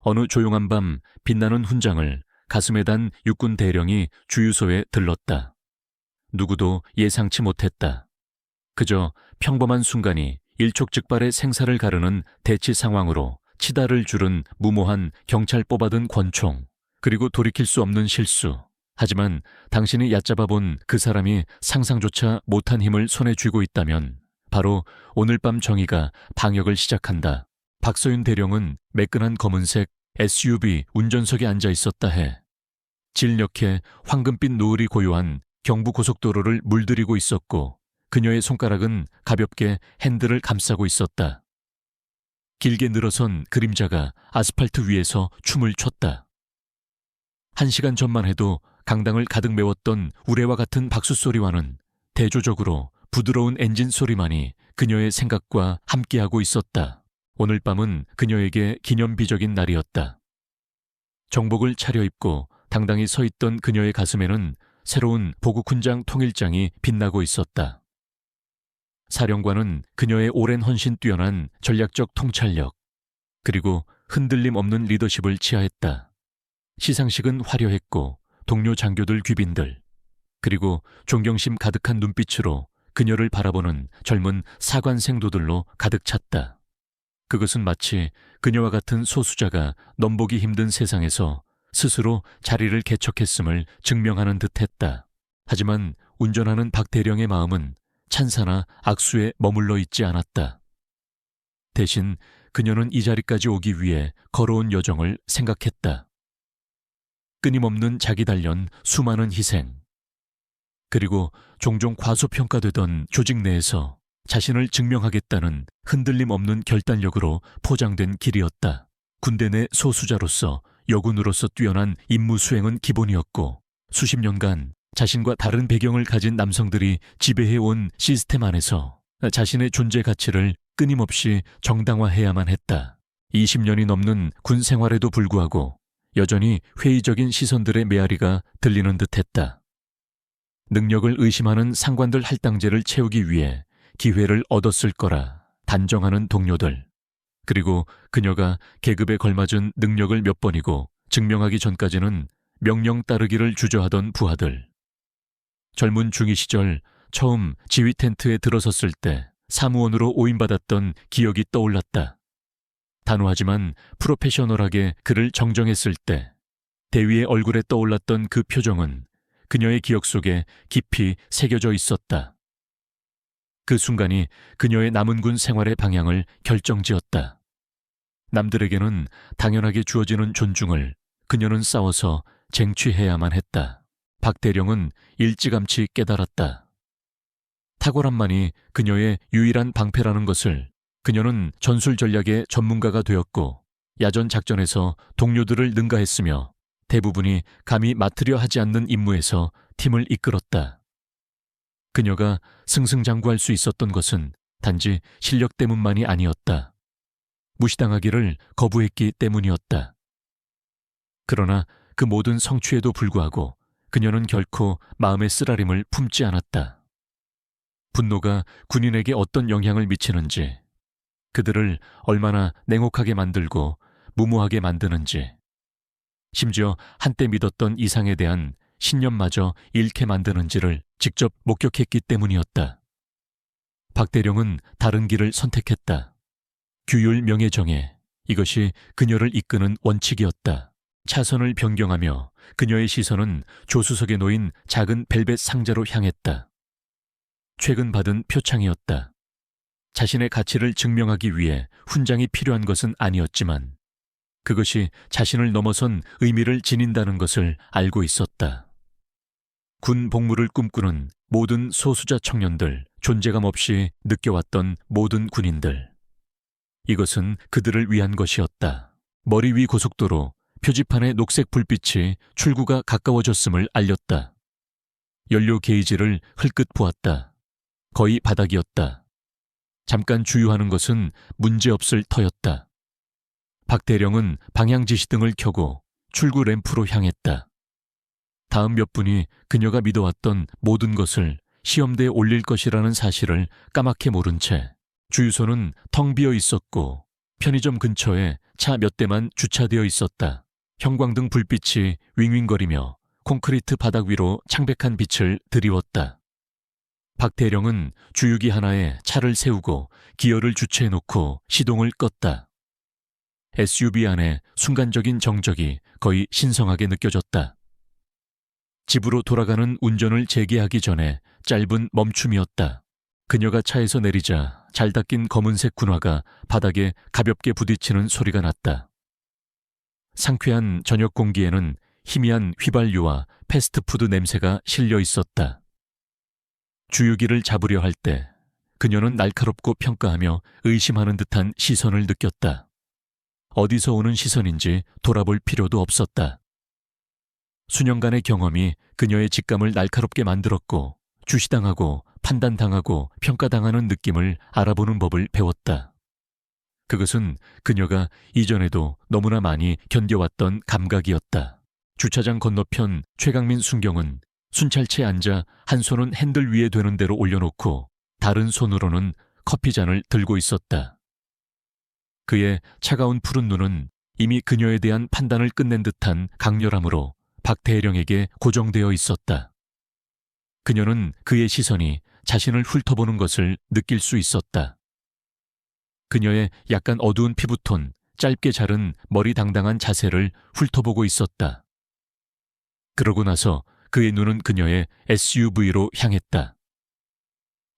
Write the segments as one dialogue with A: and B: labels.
A: 어느 조용한 밤 빛나는 훈장을 가슴에 단 육군 대령이 주유소에 들렀다. 누구도 예상치 못했다. 그저 평범한 순간이 일촉즉발의 생사를 가르는 대치 상황으로 치달을 줄은 무모한 경찰 뽑아든 권총, 그리고 돌이킬 수 없는 실수. 하지만 당신이 얕잡아 본 그 사람이 상상조차 못한 힘을 손에 쥐고 있다면 바로 오늘 밤 정의가 방역을 시작한다. 박서윤 대령은 매끈한 검은색 SUV 운전석에 앉아 있었다 해. 질녘에 황금빛 노을이 고요한 경부고속도로를 물들이고 있었고 그녀의 손가락은 가볍게 핸들을 감싸고 있었다. 길게 늘어선 그림자가 아스팔트 위에서 춤을 췄다. 1시간 전만 해도 강당을 가득 메웠던 우레와 같은 박수 소리와는 대조적으로 부드러운 엔진 소리만이 그녀의 생각과 함께하고 있었다. 오늘 밤은 그녀에게 기념비적인 날이었다. 정복을 차려입고 당당히 서 있던 그녀의 가슴에는 새로운 보국훈장 통일장이 빛나고 있었다. 사령관은 그녀의 오랜 헌신 뛰어난 전략적 통찰력, 그리고 흔들림 없는 리더십을 치하했다. 시상식은 화려했고 동료 장교들 귀빈들, 그리고 존경심 가득한 눈빛으로 그녀를 바라보는 젊은 사관생도들로 가득 찼다. 그것은 마치 그녀와 같은 소수자가 넘보기 힘든 세상에서 스스로 자리를 개척했음을 증명하는 듯했다. 하지만 운전하는 박 대령의 마음은 찬사나 악수에 머물러 있지 않았다. 대신 그녀는 이 자리까지 오기 위해 걸어온 여정을 생각했다. 끊임없는 자기 단련, 수많은 희생, 그리고 종종 과소평가되던 조직 내에서 자신을 증명하겠다는 흔들림 없는 결단력으로 포장된 길이었다. 군대 내 소수자로서 여군으로서 뛰어난 임무 수행은 기본이었고 수십 년간 자신과 다른 배경을 가진 남성들이 지배해온 시스템 안에서 자신의 존재 가치를 끊임없이 정당화해야만 했다. 20년이 넘는 군 생활에도 불구하고 여전히 회의적인 시선들의 메아리가 들리는 듯했다. 능력을 의심하는 상관들 할당제를 채우기 위해 기회를 얻었을 거라 단정하는 동료들, 그리고 그녀가 계급에 걸맞은 능력을 몇 번이고 증명하기 전까지는 명령 따르기를 주저하던 부하들. 젊은 중위 시절 처음 지휘 텐트에 들어섰을 때 사무원으로 오인받았던 기억이 떠올랐다. 단호하지만 프로페셔널하게 그를 정정했을 때 대위의 얼굴에 떠올랐던 그 표정은 그녀의 기억 속에 깊이 새겨져 있었다. 그 순간이 그녀의 남은 군 생활의 방향을 결정지었다. 남들에게는 당연하게 주어지는 존중을 그녀는 싸워서 쟁취해야만 했다. 박 대령은 일찌감치 깨달았다. 탁월함만이 그녀의 유일한 방패라는 것을. 그녀는 전술 전략의 전문가가 되었고 야전 작전에서 동료들을 능가했으며 대부분이 감히 맡으려 하지 않는 임무에서 팀을 이끌었다. 그녀가 승승장구할 수 있었던 것은 단지 실력 때문만이 아니었다. 무시당하기를 거부했기 때문이었다. 그러나 그 모든 성취에도 불구하고 그녀는 결코 마음의 쓰라림을 품지 않았다. 분노가 군인에게 어떤 영향을 미치는지, 그들을 얼마나 냉혹하게 만들고 무모하게 만드는지, 심지어 한때 믿었던 이상에 대한 신념마저 잃게 만드는지를 직접 목격했기 때문이었다. 박 대령은 다른 길을 선택했다. 규율 명예정예, 이것이 그녀를 이끄는 원칙이었다. 차선을 변경하며 그녀의 시선은 조수석에 놓인 작은 벨벳 상자로 향했다. 최근 받은 표창이었다. 자신의 가치를 증명하기 위해 훈장이 필요한 것은 아니었지만 그것이 자신을 넘어선 의미를 지닌다는 것을 알고 있었다. 군 복무를 꿈꾸는 모든 소수자 청년들, 존재감 없이 느껴왔던 모든 군인들. 이것은 그들을 위한 것이었다. 머리 위 고속도로, 표지판의 녹색 불빛이 출구가 가까워졌음을 알렸다. 연료 게이지를 흘끗 보았다. 거의 바닥이었다. 잠깐 주유하는 것은 문제없을 터였다. 박 대령은 방향지시등을 켜고 출구 램프로 향했다. 다음 몇 분이 그녀가 믿어왔던 모든 것을 시험대에 올릴 것이라는 사실을 까맣게 모른 채 주유소는 텅 비어 있었고 편의점 근처에 차 몇 대만 주차되어 있었다. 형광등 불빛이 윙윙거리며 콘크리트 바닥 위로 창백한 빛을 드리웠다. 박 대령은 주유기 하나에 차를 세우고 기어를 주체해놓고 시동을 껐다. SUV 안에 순간적인 정적이 거의 신성하게 느껴졌다. 집으로 돌아가는 운전을 재개하기 전에 짧은 멈춤이었다. 그녀가 차에서 내리자 잘 닦인 검은색 군화가 바닥에 가볍게 부딪히는 소리가 났다. 상쾌한 저녁 공기에는 희미한 휘발유와 패스트푸드 냄새가 실려 있었다. 주유기를 잡으려 할 때 그녀는 날카롭고 평가하며 의심하는 듯한 시선을 느꼈다. 어디서 오는 시선인지 돌아볼 필요도 없었다. 수년간의 경험이 그녀의 직감을 날카롭게 만들었고 주시당하고 판단당하고 평가당하는 느낌을 알아보는 법을 배웠다. 그것은 그녀가 이전에도 너무나 많이 견뎌왔던 감각이었다. 주차장 건너편 최강민 순경은 순찰채에 앉아 한 손은 핸들 위에 되는 대로 올려놓고 다른 손으로는 커피잔을 들고 있었다. 그의 차가운 푸른 눈은 이미 그녀에 대한 판단을 끝낸 듯한 강렬함으로 박 대령에게 고정되어 있었다. 그녀는 그의 시선이 자신을 훑어보는 것을 느낄 수 있었다. 그녀의 약간 어두운 피부톤, 짧게 자른 머리 당당한 자세를 훑어보고 있었다. 그러고 나서 그의 눈은 그녀의 SUV로 향했다.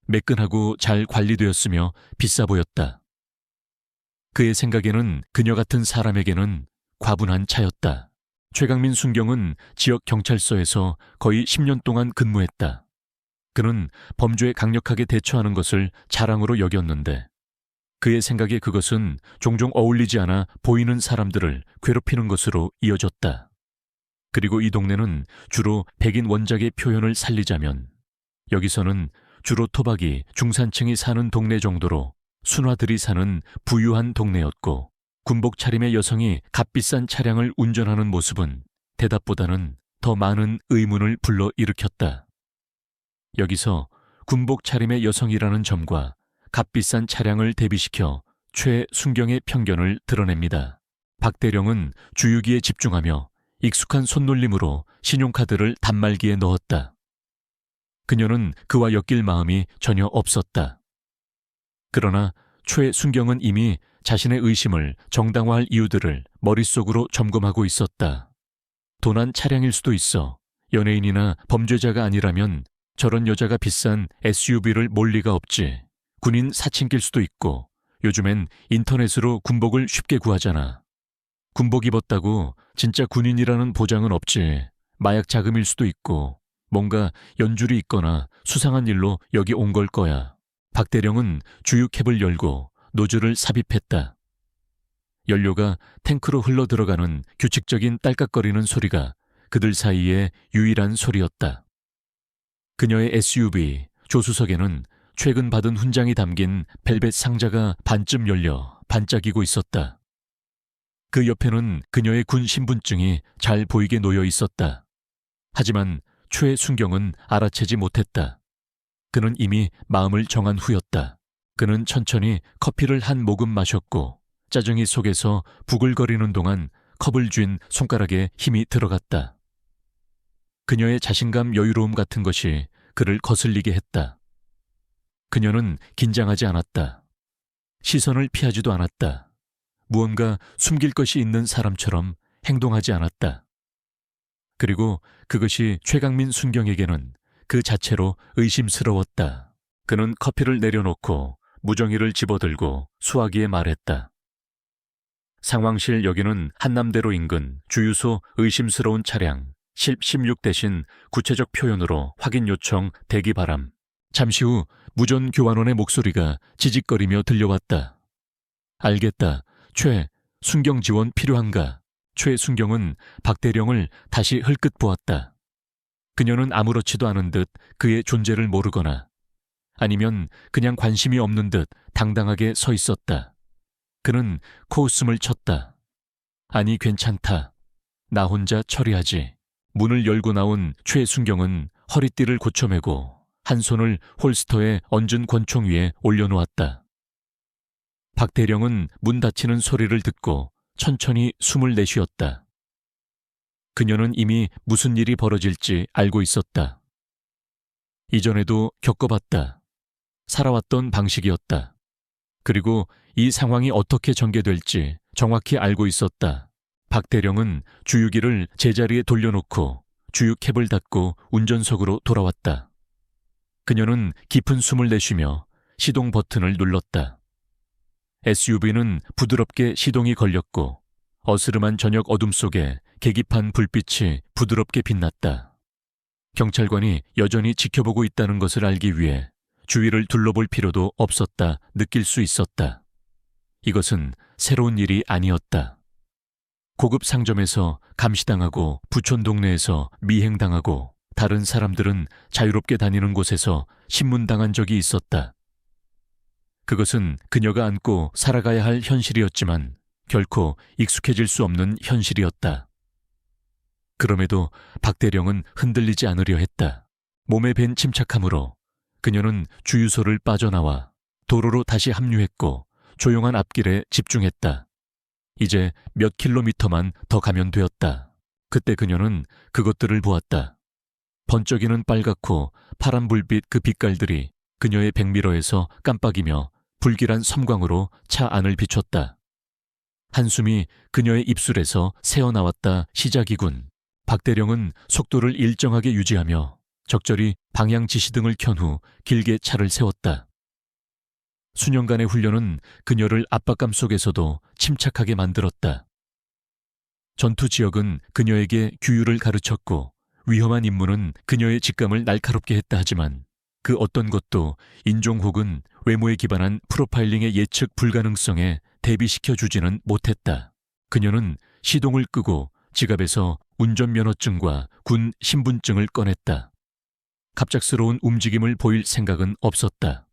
A: 매끈하고 잘 관리되었으며 비싸 보였다. 그의 생각에는 그녀 같은 사람에게는 과분한 차였다. 최강민 순경은 지역 경찰서에서 거의 10년 동안 근무했다. 그는 범죄에 강력하게 대처하는 것을 자랑으로 여겼는데 그의 생각에 그것은 종종 어울리지 않아 보이는 사람들을 괴롭히는 것으로 이어졌다. 그리고 이 동네는 주로 백인 원작의 표현을 살리자면 여기서는 주로 토박이 중산층이 사는 동네 정도로 순화들이 사는 부유한 동네였고 군복 차림의 여성이 값비싼 차량을 운전하는 모습은 대답보다는 더 많은 의문을 불러일으켰다. 여기서 군복 차림의 여성이라는 점과 값비싼 차량을 대비시켜 최순경의 편견을 드러냅니다. 박 대령은 주유기에 집중하며 익숙한 손놀림으로 신용카드를 단말기에 넣었다. 그녀는 그와 엮일 마음이 전혀 없었다. 그러나 최순경은 이미 자신의 의심을 정당화할 이유들을 머릿속으로 점검하고 있었다. 도난 차량일 수도 있어. 연예인이나 범죄자가 아니라면 저런 여자가 비싼 SUV를 몰 리가 없지. 군인 사칭길 수도 있고 요즘엔 인터넷으로 군복을 쉽게 구하잖아. 군복 입었다고 진짜 군인이라는 보장은 없지. 마약 자금일 수도 있고 뭔가 연줄이 있거나 수상한 일로 여기 온 걸 거야. 박 대령은 주유캡을 열고 노즐을 삽입했다. 연료가 탱크로 흘러 들어가는 규칙적인 딸깍거리는 소리가 그들 사이의 유일한 소리였다. 그녀의 SUV 조수석에는 최근 받은 훈장이 담긴 벨벳 상자가 반쯤 열려 반짝이고 있었다. 그 옆에는 그녀의 군 신분증이 잘 보이게 놓여 있었다. 하지만 최순경은 알아채지 못했다. 그는 이미 마음을 정한 후였다. 그는 천천히 커피를 한 모금 마셨고 짜증이 속에서 부글거리는 동안 컵을 쥔 손가락에 힘이 들어갔다. 그녀의 자신감 여유로움 같은 것이 그를 거슬리게 했다. 그녀는 긴장하지 않았다. 시선을 피하지도 않았다. 무언가 숨길 것이 있는 사람처럼 행동하지 않았다. 그리고 그것이 최강민 순경에게는 그 자체로 의심스러웠다. 그는 커피를 내려놓고 무정이를 집어들고 수화기에 말했다. 상황실 여기는 한남대로 인근 주유소 의심스러운 차량 16 대신 구체적 표현으로 확인 요청 대기 바람. 잠시 후 무전 교환원의 목소리가 지직거리며 들려왔다. 알겠다. 최순경 지원 필요한가? 최순경은 박 대령을 다시 흘끗 보았다. 그녀는 아무렇지도 않은 듯 그의 존재를 모르거나 아니면 그냥 관심이 없는 듯 당당하게 서 있었다. 그는 코웃음을 쳤다. 아니 괜찮다. 나 혼자 처리하지. 문을 열고 나온 최순경은 허리띠를 고쳐매고 한 손을 홀스터에 얹은 권총 위에 올려놓았다. 박 대령은 문 닫히는 소리를 듣고 천천히 숨을 내쉬었다. 그녀는 이미 무슨 일이 벌어질지 알고 있었다. 이전에도 겪어봤다. 살아왔던 방식이었다. 그리고 이 상황이 어떻게 전개될지 정확히 알고 있었다. 박대령은 주유기를 제자리에 돌려놓고 주유캡을 닫고 운전석으로 돌아왔다. 그녀는 깊은 숨을 내쉬며 시동 버튼을 눌렀다. SUV는 부드럽게 시동이 걸렸고 어스름한 저녁 어둠 속에 계기판 불빛이 부드럽게 빛났다. 경찰관이 여전히 지켜보고 있다는 것을 알기 위해 주위를 둘러볼 필요도 없었다 느낄 수 있었다. 이것은 새로운 일이 아니었다. 고급 상점에서 감시당하고 부촌 동네에서 미행당하고 다른 사람들은 자유롭게 다니는 곳에서 신문당한 적이 있었다. 그것은 그녀가 안고 살아가야 할 현실이었지만 결코 익숙해질 수 없는 현실이었다. 그럼에도 박대령은 흔들리지 않으려 했다. 몸에 밴 침착함으로 그녀는 주유소를 빠져나와 도로로 다시 합류했고 조용한 앞길에 집중했다. 이제 몇 킬로미터만 더 가면 되었다. 그때 그녀는 그것들을 보았다. 번쩍이는 빨갛고 파란 불빛 그 빛깔들이 그녀의 백미러에서 깜빡이며 불길한 섬광으로 차 안을 비췄다. 한숨이 그녀의 입술에서 새어나왔다. 시작이군. 박대령은 속도를 일정하게 유지하며 적절히 방향 지시등을 켠 후 길게 차를 세웠다. 수년간의 훈련은 그녀를 압박감 속에서도 침착하게 만들었다. 전투 지역은 그녀에게 규율을 가르쳤고 위험한 임무는 그녀의 직감을 날카롭게 했다 하지만 그 어떤 것도 인종 혹은 외모에 기반한 프로파일링의 예측 불가능성에 대비시켜주지는 못했다. 그녀는 시동을 끄고 지갑에서 운전면허증과 군 신분증을 꺼냈다. 갑작스러운 움직임을 보일 생각은 없었다.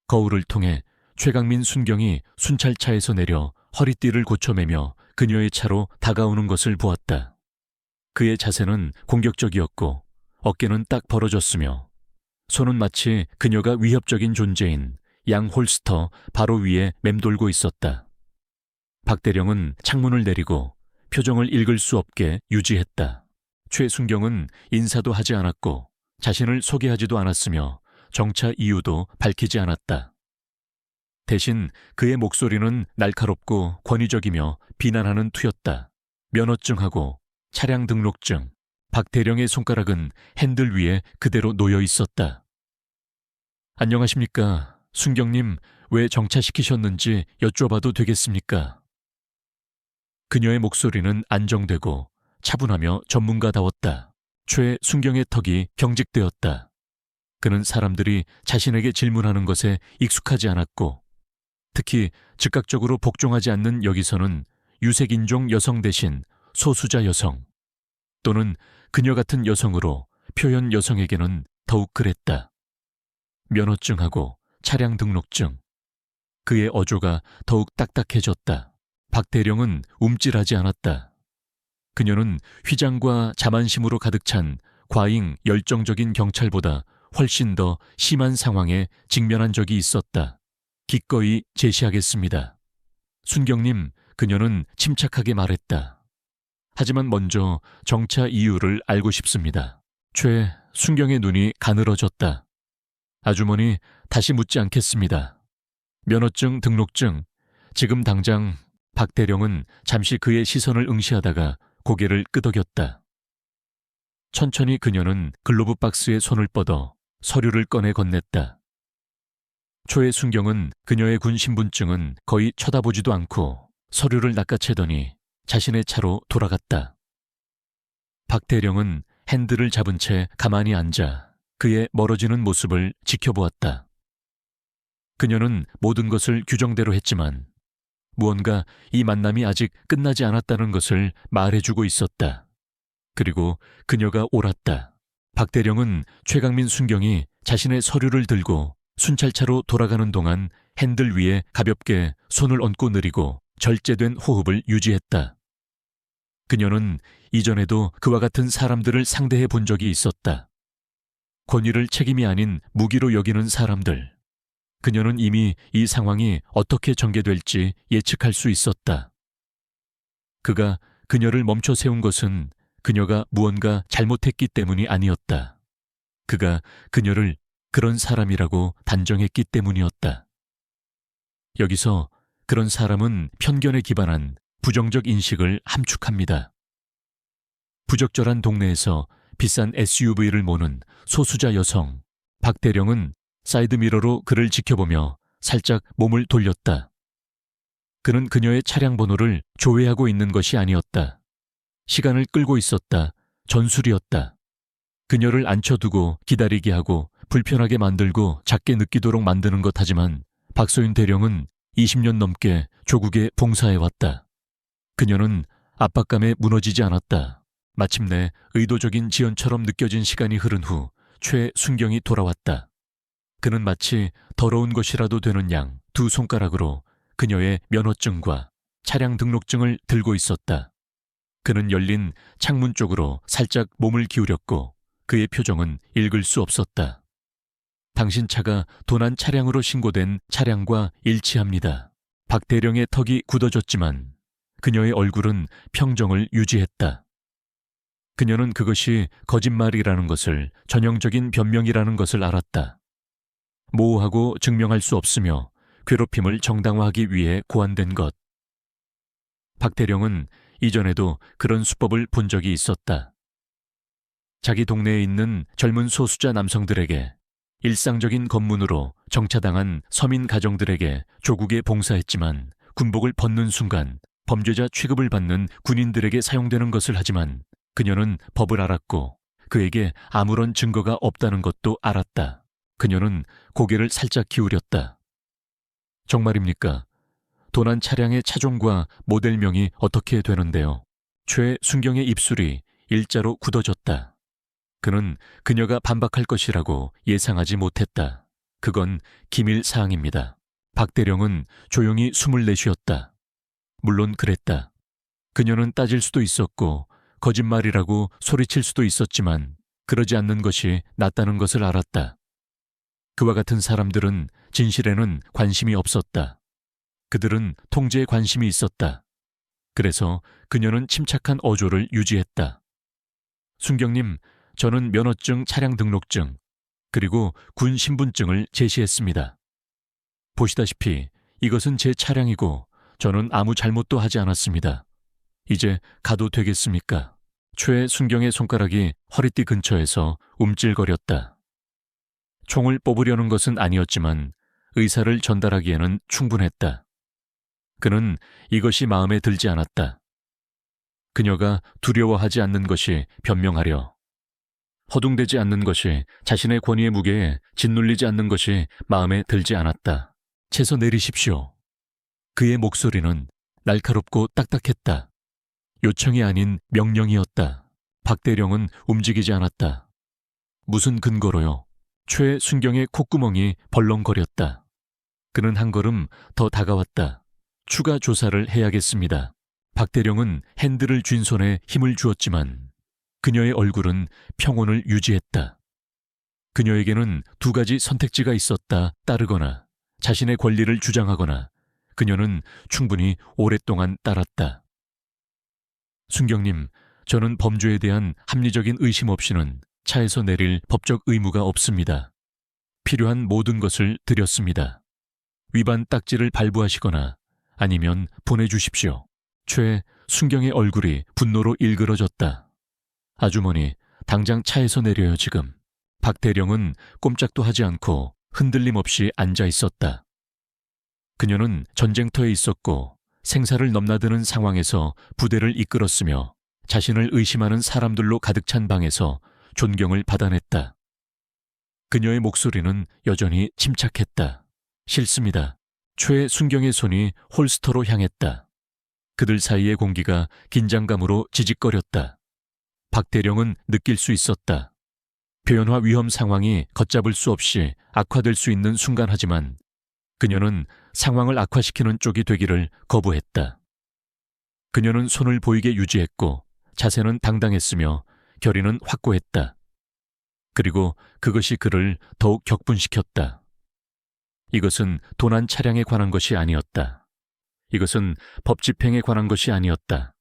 A: 거울을 통해 최강민 순경이 순찰차에서 내려 허리띠를 고쳐매며 그녀의 차로 다가오는 것을 보았다. 그의 자세는 공격적이었고 어깨는 딱 벌어졌으며 손은 마치 그녀가 위협적인 존재인 양 홀스터 바로 위에 맴돌고 있었다. 박대령은 창문을 내리고 표정을 읽을 수 없게 유지했다. 최순경은 인사도 하지 않았고 자신을 소개하지도 않았으며 정차 이유도 밝히지 않았다. 대신 그의 목소리는 날카롭고 권위적이며 비난하는 투였다. 면허증하고 차량 등록증, 박대령의 손가락은 핸들 위에 그대로 놓여 있었다. 안녕하십니까. 순경님, 왜 정차시키셨는지 여쭤봐도 되겠습니까? 그녀의 목소리는 안정되고 차분하며 전문가다웠다. 최순경의 턱이 경직되었다. 그는 사람들이 자신에게 질문하는 것에 익숙하지 않았고 특히 즉각적으로 복종하지 않는 여기서는 유색인종 여성 대신 소수자 여성 또는 그녀 같은 여성으로 표현 여성에게는 더욱 그랬다. 면허증하고 차량 등록증. 그의 어조가 더욱 딱딱해졌다. 박대령은 움찔하지 않았다. 그녀는 휘장과 자만심으로 가득 찬 과잉 열정적인 경찰보다 훨씬 더 심한 상황에 직면한 적이 있었다. 기꺼이 제시하겠습니다. 순경님, 그녀는 침착하게 말했다. 하지만 먼저 정차 이유를 알고 싶습니다. 최순경의 눈이 가늘어졌다. 아주머니, 다시 묻지 않겠습니다. 면허증, 등록증, 지금 당장. 박대령은 잠시 그의 시선을 응시하다가 고개를 끄덕였다. 천천히 그녀는 글로브 박스에 손을 뻗어 서류를 꺼내 건넸다. 최순경은 그녀의 군 신분증은 거의 쳐다보지도 않고 서류를 낚아채더니 자신의 차로 돌아갔다. 박대령은 핸들을 잡은 채 가만히 앉아 그의 멀어지는 모습을 지켜보았다. 그녀는 모든 것을 규정대로 했지만 무언가 이 만남이 아직 끝나지 않았다는 것을 말해주고 있었다. 그리고 그녀가 옳았다. 박대령은 최강민 순경이 자신의 서류를 들고 순찰차로 돌아가는 동안 핸들 위에 가볍게 손을 얹고 느리고 절제된 호흡을 유지했다. 그녀는 이전에도 그와 같은 사람들을 상대해 본 적이 있었다. 권위를 책임이 아닌 무기로 여기는 사람들. 그녀는 이미 이 상황이 어떻게 전개될지 예측할 수 있었다. 그가 그녀를 멈춰 세운 것은 그녀가 무언가 잘못했기 때문이 아니었다. 그가 그녀를 그런 사람이라고 단정했기 때문이었다. 여기서 그런 사람은 편견에 기반한 부정적 인식을 함축합니다. 부적절한 동네에서 비싼 SUV를 모는 소수자 여성 박대령은 사이드미러로 그를 지켜보며 살짝 몸을 돌렸다. 그는 그녀의 차량 번호를 조회하고 있는 것이 아니었다. 시간을 끌고 있었다. 전술이었다. 그녀를 앉혀두고 기다리게 하고 불편하게 만들고 작게 느끼도록 만드는 것 하지만 박소윤 대령은 20년 넘게 조국에 봉사해왔다. 그녀는 압박감에 무너지지 않았다. 마침내 의도적인 지연처럼 느껴진 시간이 흐른 후 최순경이 돌아왔다. 그는 마치 더러운 것이라도 되는 양 두 손가락으로 그녀의 면허증과 차량 등록증을 들고 있었다. 그는 열린 창문 쪽으로 살짝 몸을 기울였고 그의 표정은 읽을 수 없었다. 당신 차가 도난 차량으로 신고된 차량과 일치합니다. 박 대령의 턱이 굳어졌지만 그녀의 얼굴은 평정을 유지했다. 그녀는 그것이 거짓말이라는 것을, 전형적인 변명이라는 것을 알았다. 모호하고 증명할 수 없으며 괴롭힘을 정당화하기 위해 고안된 것. 박 대령은 이전에도 그런 수법을 본 적이 있었다. 자기 동네에 있는 젊은 소수자 남성들에게, 일상적인 검문으로 정차당한 서민 가정들에게 조국에 봉사했지만 군복을 벗는 순간 범죄자 취급을 받는 군인들에게 사용되는 것을 하지만 그녀는 법을 알았고 그에게 아무런 증거가 없다는 것도 알았다. 그녀는 고개를 살짝 기울였다. 정말입니까? 도난 차량의 차종과 모델명이 어떻게 되는데요? 최순경의 입술이 일자로 굳어졌다. 그는 그녀가 반박할 것이라고 예상하지 못했다. 그건 기밀 사항입니다. 박 대령은 조용히 숨을 내쉬었다. 물론 그랬다. 그녀는 따질 수도 있었고 거짓말이라고 소리칠 수도 있었지만 그러지 않는 것이 낫다는 것을 알았다. 그와 같은 사람들은 진실에는 관심이 없었다. 그들은 통제에 관심이 있었다. 그래서 그녀는 침착한 어조를 유지했다. 순경님, 저는 면허증, 차량 등록증, 그리고 군 신분증을 제시했습니다. 보시다시피 이것은 제 차량이고 저는 아무 잘못도 하지 않았습니다. 이제 가도 되겠습니까? 최순경의 손가락이 허리띠 근처에서 움찔거렸다. 총을 뽑으려는 것은 아니었지만 의사를 전달하기에는 충분했다. 그는 이것이 마음에 들지 않았다. 그녀가 두려워하지 않는 것이 변명하려, 허둥대지 않는 것이, 자신의 권위의 무게에 짓눌리지 않는 것이 마음에 들지 않았다. 채서 내리십시오. 그의 목소리는 날카롭고 딱딱했다. 요청이 아닌 명령이었다. 박 대령은 움직이지 않았다. 무슨 근거로요? 최순경의 콧구멍이 벌렁거렸다. 그는 한 걸음 더 다가왔다. 추가 조사를 해야겠습니다. 박 대령은 핸들을 쥔 손에 힘을 주었지만 그녀의 얼굴은 평온을 유지했다. 그녀에게는 두 가지 선택지가 있었다. 따르거나 자신의 권리를 주장하거나. 그녀는 충분히 오랫동안 따랐다. 순경님, 저는 범죄에 대한 합리적인 의심 없이는 차에서 내릴 법적 의무가 없습니다. 필요한 모든 것을 드렸습니다. 위반 딱지를 발부하시거나 아니면 보내주십시오. 최순경의 얼굴이 분노로 일그러졌다. 아주머니, 당장 차에서 내려요 지금. 박 대령은 꼼짝도 하지 않고 흔들림 없이 앉아 있었다. 그녀는 전쟁터에 있었고 생사를 넘나드는 상황에서 부대를 이끌었으며 자신을 의심하는 사람들로 가득 찬 방에서 존경을 받아냈다. 그녀의 목소리는 여전히 침착했다. 싫습니다. 최순경의 손이 홀스터로 향했다. 그들 사이의 공기가 긴장감으로 지직거렸다. 박 대령은 느낄 수 있었다. 변화 위험 상황이 걷잡을 수 없이 악화될 수 있는 순간 하지만 그녀는 상황을 악화시키는 쪽이 되기를 거부했다. 그녀는 손을 보이게 유지했고 자세는 당당했으며 결의는 확고했다. 그리고 그것이 그를 더욱 격분시켰다. 이것은 도난 차량에 관한 것이 아니었다. 이것은 법 집행에 관한 것이 아니었다.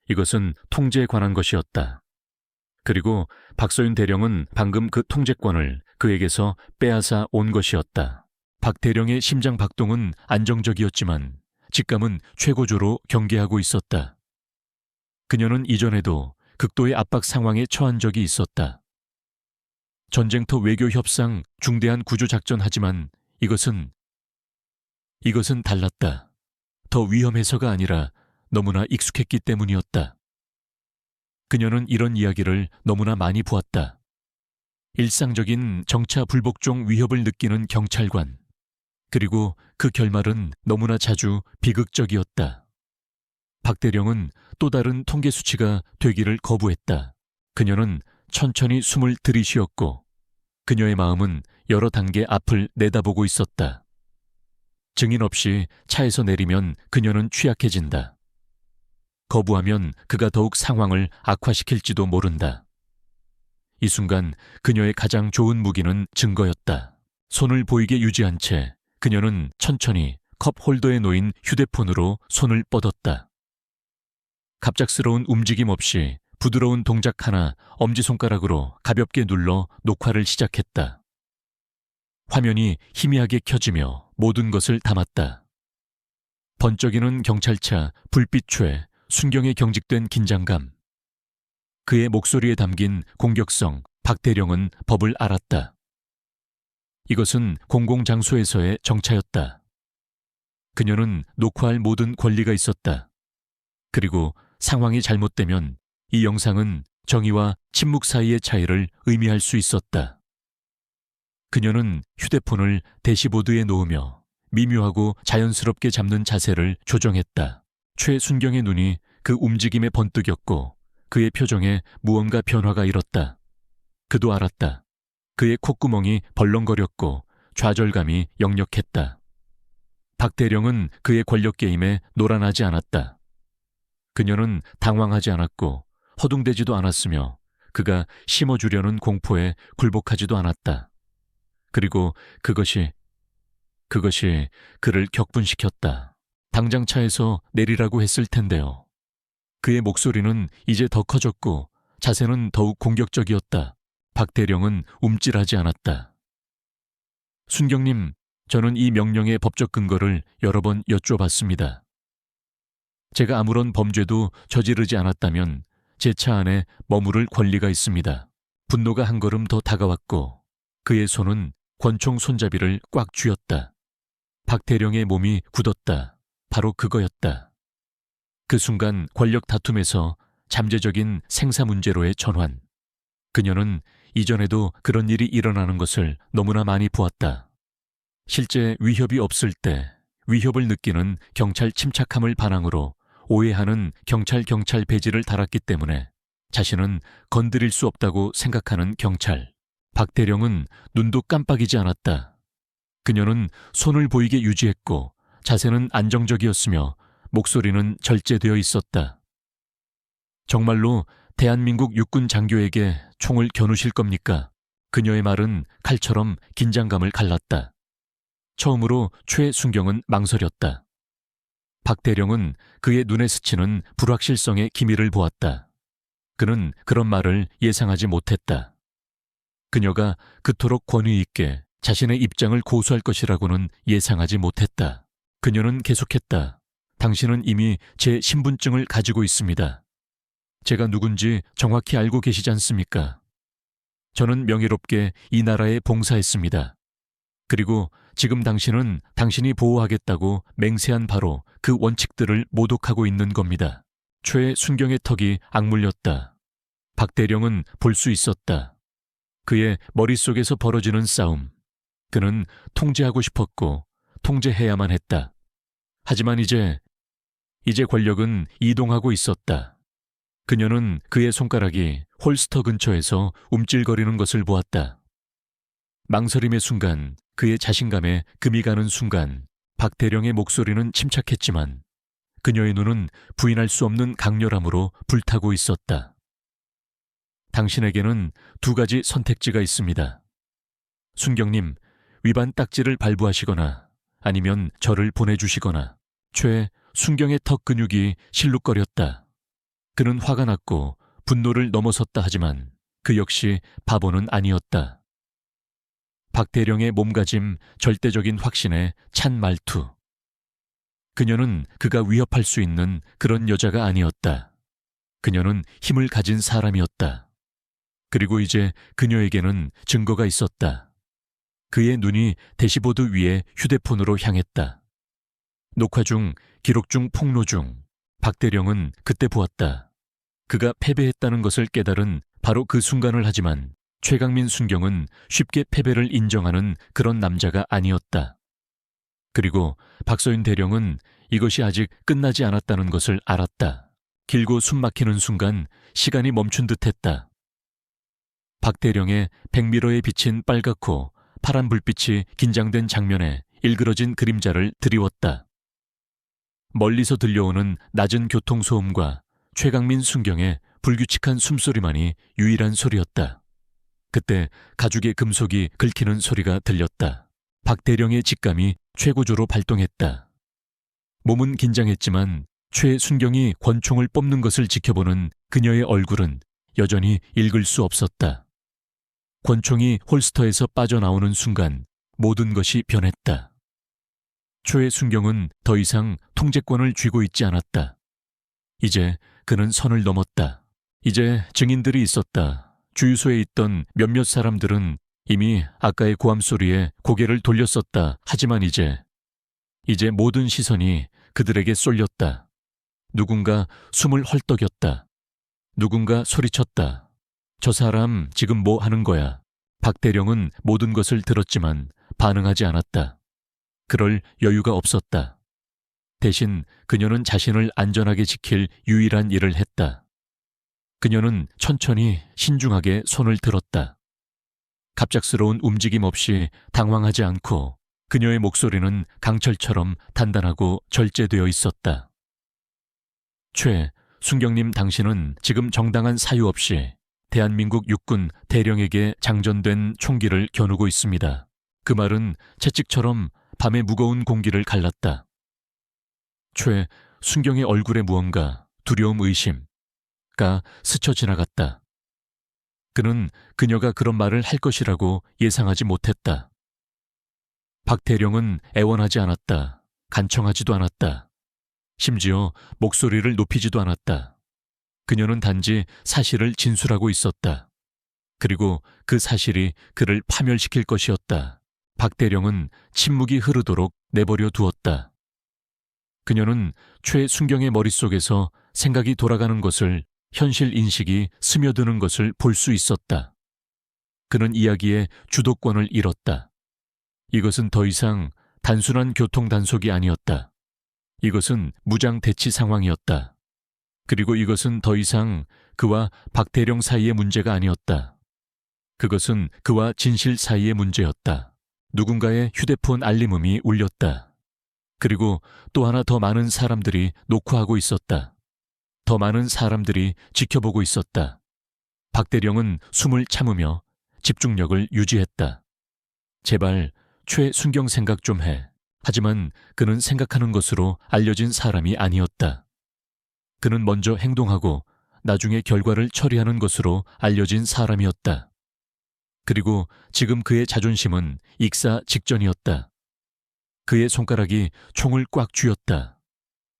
A: 이것은 통제에 관한 것이었다. 그리고 박서윤 대령은 방금 그 통제권을 그에게서 빼앗아 온 것이었다. 박 대령의 심장 박동은 안정적이었지만 직감은 최고조로 경계하고 있었다. 그녀는 이전에도 극도의 압박 상황에 처한 적이 있었다. 전쟁터 외교 협상 중대한 구조작전 하지만 이것은 달랐다. 더 위험해서가 아니라 너무나 익숙했기 때문이었다. 그녀는 이런 이야기를 너무나 많이 보았다. 일상적인 정차 불복종 위협을 느끼는 경찰관. 그리고 그 결말은 너무나 자주 비극적이었다. 박 대령은 또 다른 통계 수치가 되기를 거부했다. 그녀는 천천히 숨을 들이쉬었고 그녀의 마음은 여러 단계 앞을 내다보고 있었다. 증인 없이 차에서 내리면 그녀는 취약해진다. 거부하면 그가 더욱 상황을 악화시킬지도 모른다. 이 순간 그녀의 가장 좋은 무기는 증거였다. 손을 보이게 유지한 채 그녀는 천천히 컵 홀더에 놓인 휴대폰으로 손을 뻗었다. 갑작스러운 움직임 없이 부드러운 동작 하나 엄지손가락으로 가볍게 눌러 녹화를 시작했다. 화면이 희미하게 켜지며 모든 것을 담았다. 번쩍이는 경찰차, 불빛최, 순경에 경직된 긴장감. 그의 목소리에 담긴 공격성, 박 대령은 법을 알았다. 이것은 공공장소에서의 정차였다. 그녀는 녹화할 모든 권리가 있었다. 그리고 상황이 잘못되면 이 영상은 정의와 침묵 사이의 차이를 의미할 수 있었다. 그녀는 휴대폰을 대시보드에 놓으며 미묘하고 자연스럽게 잡는 자세를 조정했다. 최순경의 눈이 그 움직임에 번뜩였고 그의 표정에 무언가 변화가 일었다. 그도 알았다. 그의 콧구멍이 벌렁거렸고 좌절감이 역력했다. 박 대령은 그의 권력 게임에 놀아나지 않았다. 그녀는 당황하지 않았고 허둥대지도 않았으며 그가 심어주려는 공포에 굴복하지도 않았다. 그리고 그것이 그를 격분시켰다. 당장 차에서 내리라고 했을 텐데요. 그의 목소리는 이제 더 커졌고 자세는 더욱 공격적이었다. 박 대령은 움찔하지 않았다. 순경님, 저는 이 명령의 법적 근거를 여러 번 여쭈어봤습니다. 제가 아무런 범죄도 저지르지 않았다면 제 차 안에 머무를 권리가 있습니다. 분노가 한 걸음 더 다가왔고 그의 손은 권총 손잡이를 꽉 쥐었다. 박 대령의 몸이 굳었다. 바로 그거였다. 그 순간 권력 다툼에서 잠재적인 생사 문제로의 전환. 그녀는 이전에도 그런 일이 일어나는 것을 너무나 많이 보았다. 실제 위협이 없을 때 위협을 느끼는 경찰 침착함을 반항으로 오해하는 경찰 배지를 달았기 때문에 자신은 건드릴 수 없다고 생각하는 경찰. 박 대령은 눈도 깜빡이지 않았다. 그녀는 손을 보이게 유지했고 자세는 안정적이었으며 목소리는 절제되어 있었다. 정말로 대한민국 육군 장교에게 총을 겨누실 겁니까? 그녀의 말은 칼처럼 긴장감을 갈랐다. 처음으로 최순경은 망설였다. 박 대령은 그의 눈에 스치는 불확실성의 기미를 보았다. 그는 그런 말을 예상하지 못했다. 그녀가 그토록 권위 있게 자신의 입장을 고수할 것이라고는 예상하지 못했다. 그녀는 계속했다. 당신은 이미 제 신분증을 가지고 있습니다. 제가 누군지 정확히 알고 계시지 않습니까? 저는 명예롭게 이 나라에 봉사했습니다. 그리고 지금 당신은 당신이 보호하겠다고 맹세한 바로 그 원칙들을 모독하고 있는 겁니다. 최순경의 턱이 악물렸다. 박 대령은 볼 수 있었다. 그의 머릿속에서 벌어지는 싸움. 그는 통제하고 싶었고 통제해야만 했다. 하지만 이제 권력은 이동하고 있었다. 그녀는 그의 손가락이 홀스터 근처에서 움찔거리는 것을 보았다. 망설임의 순간, 그의 자신감에 금이 가는 순간 박 대령의 목소리는 침착했지만 그녀의 눈은 부인할 수 없는 강렬함으로 불타고 있었다. 당신에게는 두 가지 선택지가 있습니다. 순경님, 위반 딱지를 발부하시거나 아니면 저를 보내주시거나. 최순경의 턱 근육이 실룩거렸다. 그는 화가 났고 분노를 넘어섰다 하지만 그 역시 바보는 아니었다. 박대령의 몸가짐, 절대적인 확신에 찬 말투. 그녀는 그가 위협할 수 있는 그런 여자가 아니었다. 그녀는 힘을 가진 사람이었다. 그리고 이제 그녀에게는 증거가 있었다. 그의 눈이 대시보드 위에 휴대폰으로 향했다. 녹화 중, 기록 중, 폭로 중 박대령은 그때 보았다. 그가 패배했다는 것을 깨달은 바로 그 순간을 하지만 최강민 순경은 쉽게 패배를 인정하는 그런 남자가 아니었다. 그리고 박서윤 대령은 이것이 아직 끝나지 않았다는 것을 알았다. 길고 숨막히는 순간 시간이 멈춘 듯했다. 박대령의 백미러에 비친 빨갛고 파란 불빛이 긴장된 장면에 일그러진 그림자를 드리웠다. 멀리서 들려오는 낮은 교통소음과 최강민 순경의 불규칙한 숨소리만이 유일한 소리였다. 그때 가죽의 금속이 긁히는 소리가 들렸다. 박대령의 직감이 최고조로 발동했다. 몸은 긴장했지만 최순경이 권총을 뽑는 것을 지켜보는 그녀의 얼굴은 여전히 읽을 수 없었다. 권총이 홀스터에서 빠져나오는 순간 모든 것이 변했다. 최순경은 더 이상 통제권을 쥐고 있지 않았다. 이제 그는 선을 넘었다. 이제 증인들이 있었다. 주유소에 있던 몇몇 사람들은 이미 아까의 고함 소리에 고개를 돌렸었다. 하지만 이제 모든 시선이 그들에게 쏠렸다. 누군가 숨을 헐떡였다. 누군가 소리쳤다. 저 사람 지금 뭐 하는 거야? 박대령은 모든 것을 들었지만 반응하지 않았다. 그럴 여유가 없었다. 대신 그녀는 자신을 안전하게 지킬 유일한 일을 했다. 그녀는 천천히 신중하게 손을 들었다. 갑작스러운 움직임 없이 당황하지 않고 그녀의 목소리는 강철처럼 단단하고 절제되어 있었다. 순경님, 당신은 지금 정당한 사유 없이 대한민국 육군 대령에게 장전된 총기를 겨누고 있습니다. 그 말은 채찍처럼 밤의 무거운 공기를 갈랐다. 순경의 얼굴에 무언가 두려움, 의심가 스쳐 지나갔다. 그는 그녀가 그런 말을 할 것이라고 예상하지 못했다. 박대령은 애원하지 않았다. 간청하지도 않았다. 심지어 목소리를 높이지도 않았다. 그녀는 단지 사실을 진술하고 있었다. 그리고 그 사실이 그를 파멸시킬 것이었다. 박대령은 침묵이 흐르도록 내버려 두었다. 그녀는 최순경의 머릿속에서 생각이 돌아가는 것을, 현실 인식이 스며드는 것을 볼 수 있었다. 그는 이야기의 주도권을 잃었다. 이것은 더 이상 단순한 교통 단속이 아니었다. 이것은 무장 대치 상황이었다. 그리고 이것은 더 이상 그와 박대령 사이의 문제가 아니었다. 그것은 그와 진실 사이의 문제였다. 누군가의 휴대폰 알림음이 울렸다. 그리고 또 하나 더 많은 사람들이 녹화하고 있었다. 더 많은 사람들이 지켜보고 있었다. 박대령은 숨을 참으며 집중력을 유지했다. 제발 최순경 생각 좀 해. 하지만 그는 생각하는 것으로 알려진 사람이 아니었다. 그는 먼저 행동하고 나중에 결과를 처리하는 것으로 알려진 사람이었다. 그리고 지금 그의 자존심은 익사 직전이었다. 그의 손가락이 총을 꽉 쥐었다.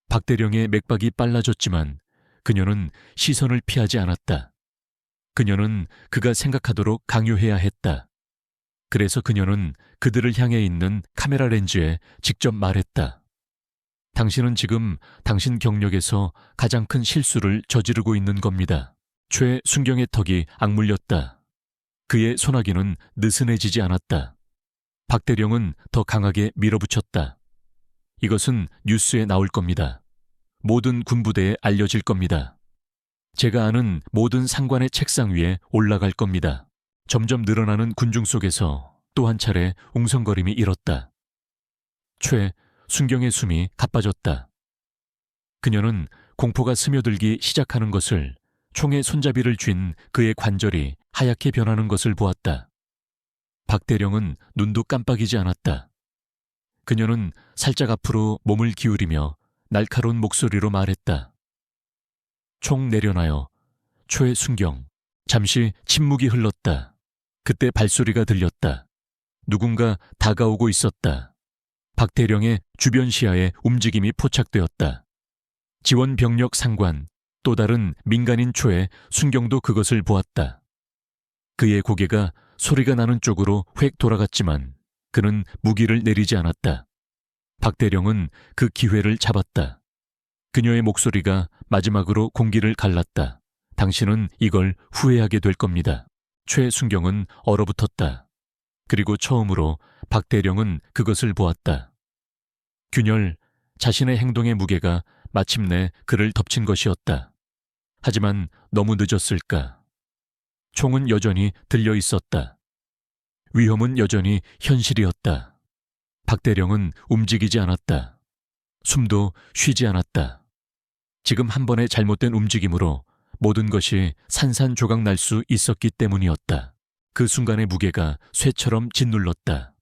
A: 박대령의 맥박이 빨라졌지만 그녀는 시선을 피하지 않았다. 그녀는 그가 생각하도록 강요해야 했다. 그래서 그녀는 그들을 향해 있는 카메라 렌즈에 직접 말했다. 당신은 지금 당신 경력에서 가장 큰 실수를 저지르고 있는 겁니다. 최순경의 턱이 악물렸다. 그의 소나기는 느슨해지지 않았다. 박대령은 더 강하게 밀어붙였다. 이것은 뉴스에 나올 겁니다. 모든 군부대에 알려질 겁니다. 제가 아는 모든 상관의 책상 위에 올라갈 겁니다. 점점 늘어나는 군중 속에서 또 한 차례 웅성거림이 일었다. 최순경의 숨이 가빠졌다. 그녀는 공포가 스며들기 시작하는 것을, 총의 손잡이를 쥔 그의 관절이 하얗게 변하는 것을 보았다. 박대령은 눈도 깜빡이지 않았다. 그녀는 살짝 앞으로 몸을 기울이며 날카로운 목소리로 말했다. 총 내려놔요. 최순경. 잠시 침묵이 흘렀다. 그때 발소리가 들렸다. 누군가 다가오고 있었다. 박대령의 주변 시야에 움직임이 포착되었다. 지원 병력 상관, 또 다른 민간인 최순경도 그것을 보았다. 그의 고개가 소리가 나는 쪽으로 획 돌아갔지만 그는 무기를 내리지 않았다. 박대령은 그 기회를 잡았다. 그녀의 목소리가 마지막으로 공기를 갈랐다. 당신은 이걸 후회하게 될 겁니다. 최순경은 얼어붙었다. 그리고 처음으로 박대령은 그것을 보았다. 균열, 자신의 행동의 무게가 마침내 그를 덮친 것이었다. 하지만 너무 늦었을까? 총은 여전히 들려 있었다. 위험은 여전히 현실이었다. 박대령은 움직이지 않았다. 숨도 쉬지 않았다. 지금 한 번의 잘못된 움직임으로 모든 것이 산산조각 날 수 있었기 때문이었다. 그 순간의 무게가 쇠처럼 짓눌렀다.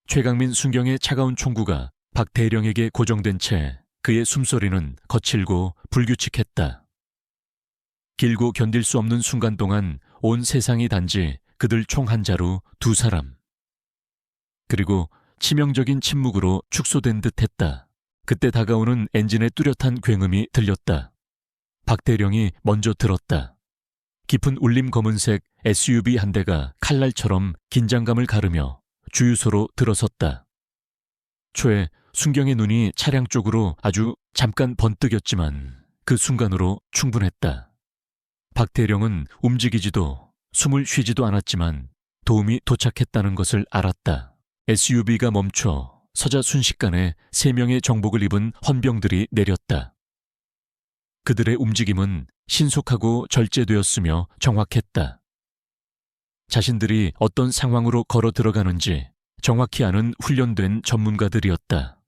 A: 최강민 순경의 차가운 총구가 박대령에게 고정된 채 그의 숨소리는 거칠고 불규칙했다. 길고 견딜 수 없는 순간 동안 온 세상이 단지 그들 총 한 자루 두 사람. 그리고 치명적인 침묵으로 축소된 듯 했다. 그때 다가오는 엔진의 뚜렷한 굉음이 들렸다. 박대령이 먼저 들었다. 깊은 울림 검은색 SUV 한 대가 칼날처럼 긴장감을 가르며 주유소로 들어섰다. 최순경의 눈이 차량 쪽으로 아주 잠깐 번뜩였지만 그 순간으로 충분했다. 박대령은 움직이지도 숨을 쉬지도 않았지만 도움이 도착했다는 것을 알았다. SUV가 멈춰 서자 순식간에 3명의 정복을 입은 헌병들이 내렸다. 그들의 움직임은 신속하고 절제되었으며 정확했다. 자신들이 어떤 상황으로 걸어 들어가는지 정확히 아는 훈련된 전문가들이었다.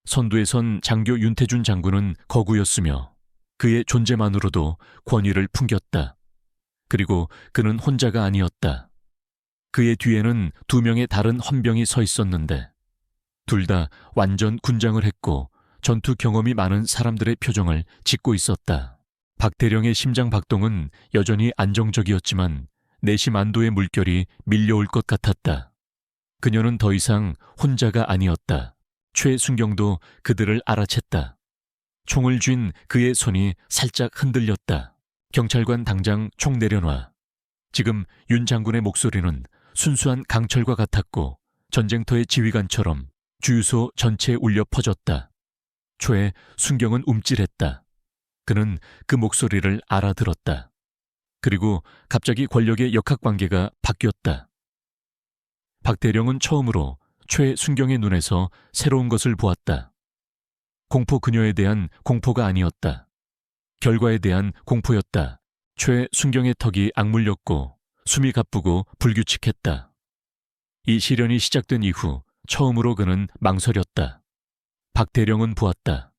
A: 선두에 선 장교 윤태준 장군은 거구였으며 그의 존재만으로도 권위를 풍겼다. 그리고 그는 혼자가 아니었다. 그의 뒤에는 2명의 다른 헌병이 서 있었는데 둘 다 완전 군장을 했고 전투 경험이 많은 사람들의 표정을 짓고 있었다. 박대령의 심장 박동은 여전히 안정적이었지만 내심 안도의 물결이 밀려올 것 같았다. 그녀는 더 이상 혼자가 아니었다. 최순경도 그들을 알아챘다. 총을 쥔 그의 손이 살짝 흔들렸다. 경찰관 당장 총 내려놔. 지금 윤 장군의 목소리는 순수한 강철과 같았고 전쟁터의 지휘관처럼 주유소 전체에 울려 퍼졌다. 최순경은 움찔했다. 그는 그 목소리를 알아들었다. 그리고 갑자기 권력의 역학관계가 바뀌었다. 박대령은 처음으로 최순경의 눈에서 새로운 것을 보았다. 공포 그녀에 대한 공포가 아니었다. 결과에 대한 공포였다. 최순경의 턱이 악물렸고 숨이 가쁘고 불규칙했다. 이 시련이 시작된 이후 처음으로 그는 망설였다. 박대령은 보았다.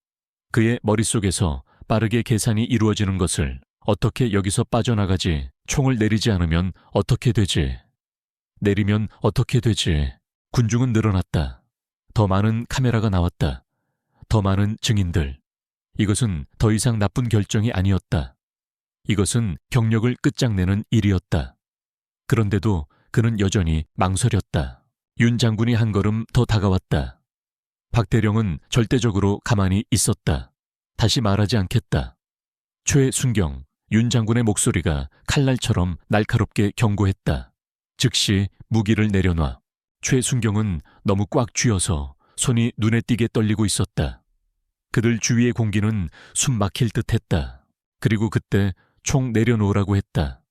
A: 그의 머릿속에서 빠르게 계산이 이루어지는 것을. 어떻게 여기서 빠져나가지? 총을 내리지 않으면 어떻게 되지? 내리면 어떻게 되지? 군중은 늘어났다. 더 많은 카메라가 나왔다. 더 많은 증인들. 이것은 더 이상 나쁜 결정이 아니었다. 이것은 경력을 끝장내는 일이었다. 그런데도 그는 여전히 망설였다. 윤 장군이 한 걸음 더 다가왔다. 박대령은 절대적으로 가만히 있었다. 다시 말하지 않겠다. 최순경, 윤 장군의 목소리가 칼날처럼 날카롭게 경고했다. 즉시 무기를 내려놔. 최순경은 너무 꽉 쥐어서 손이 눈에 띄게 떨리고 있었다. 그들 주위의 공기는 숨 막힐 듯했다. 그리고 그때 총 내려놓으라고 했다.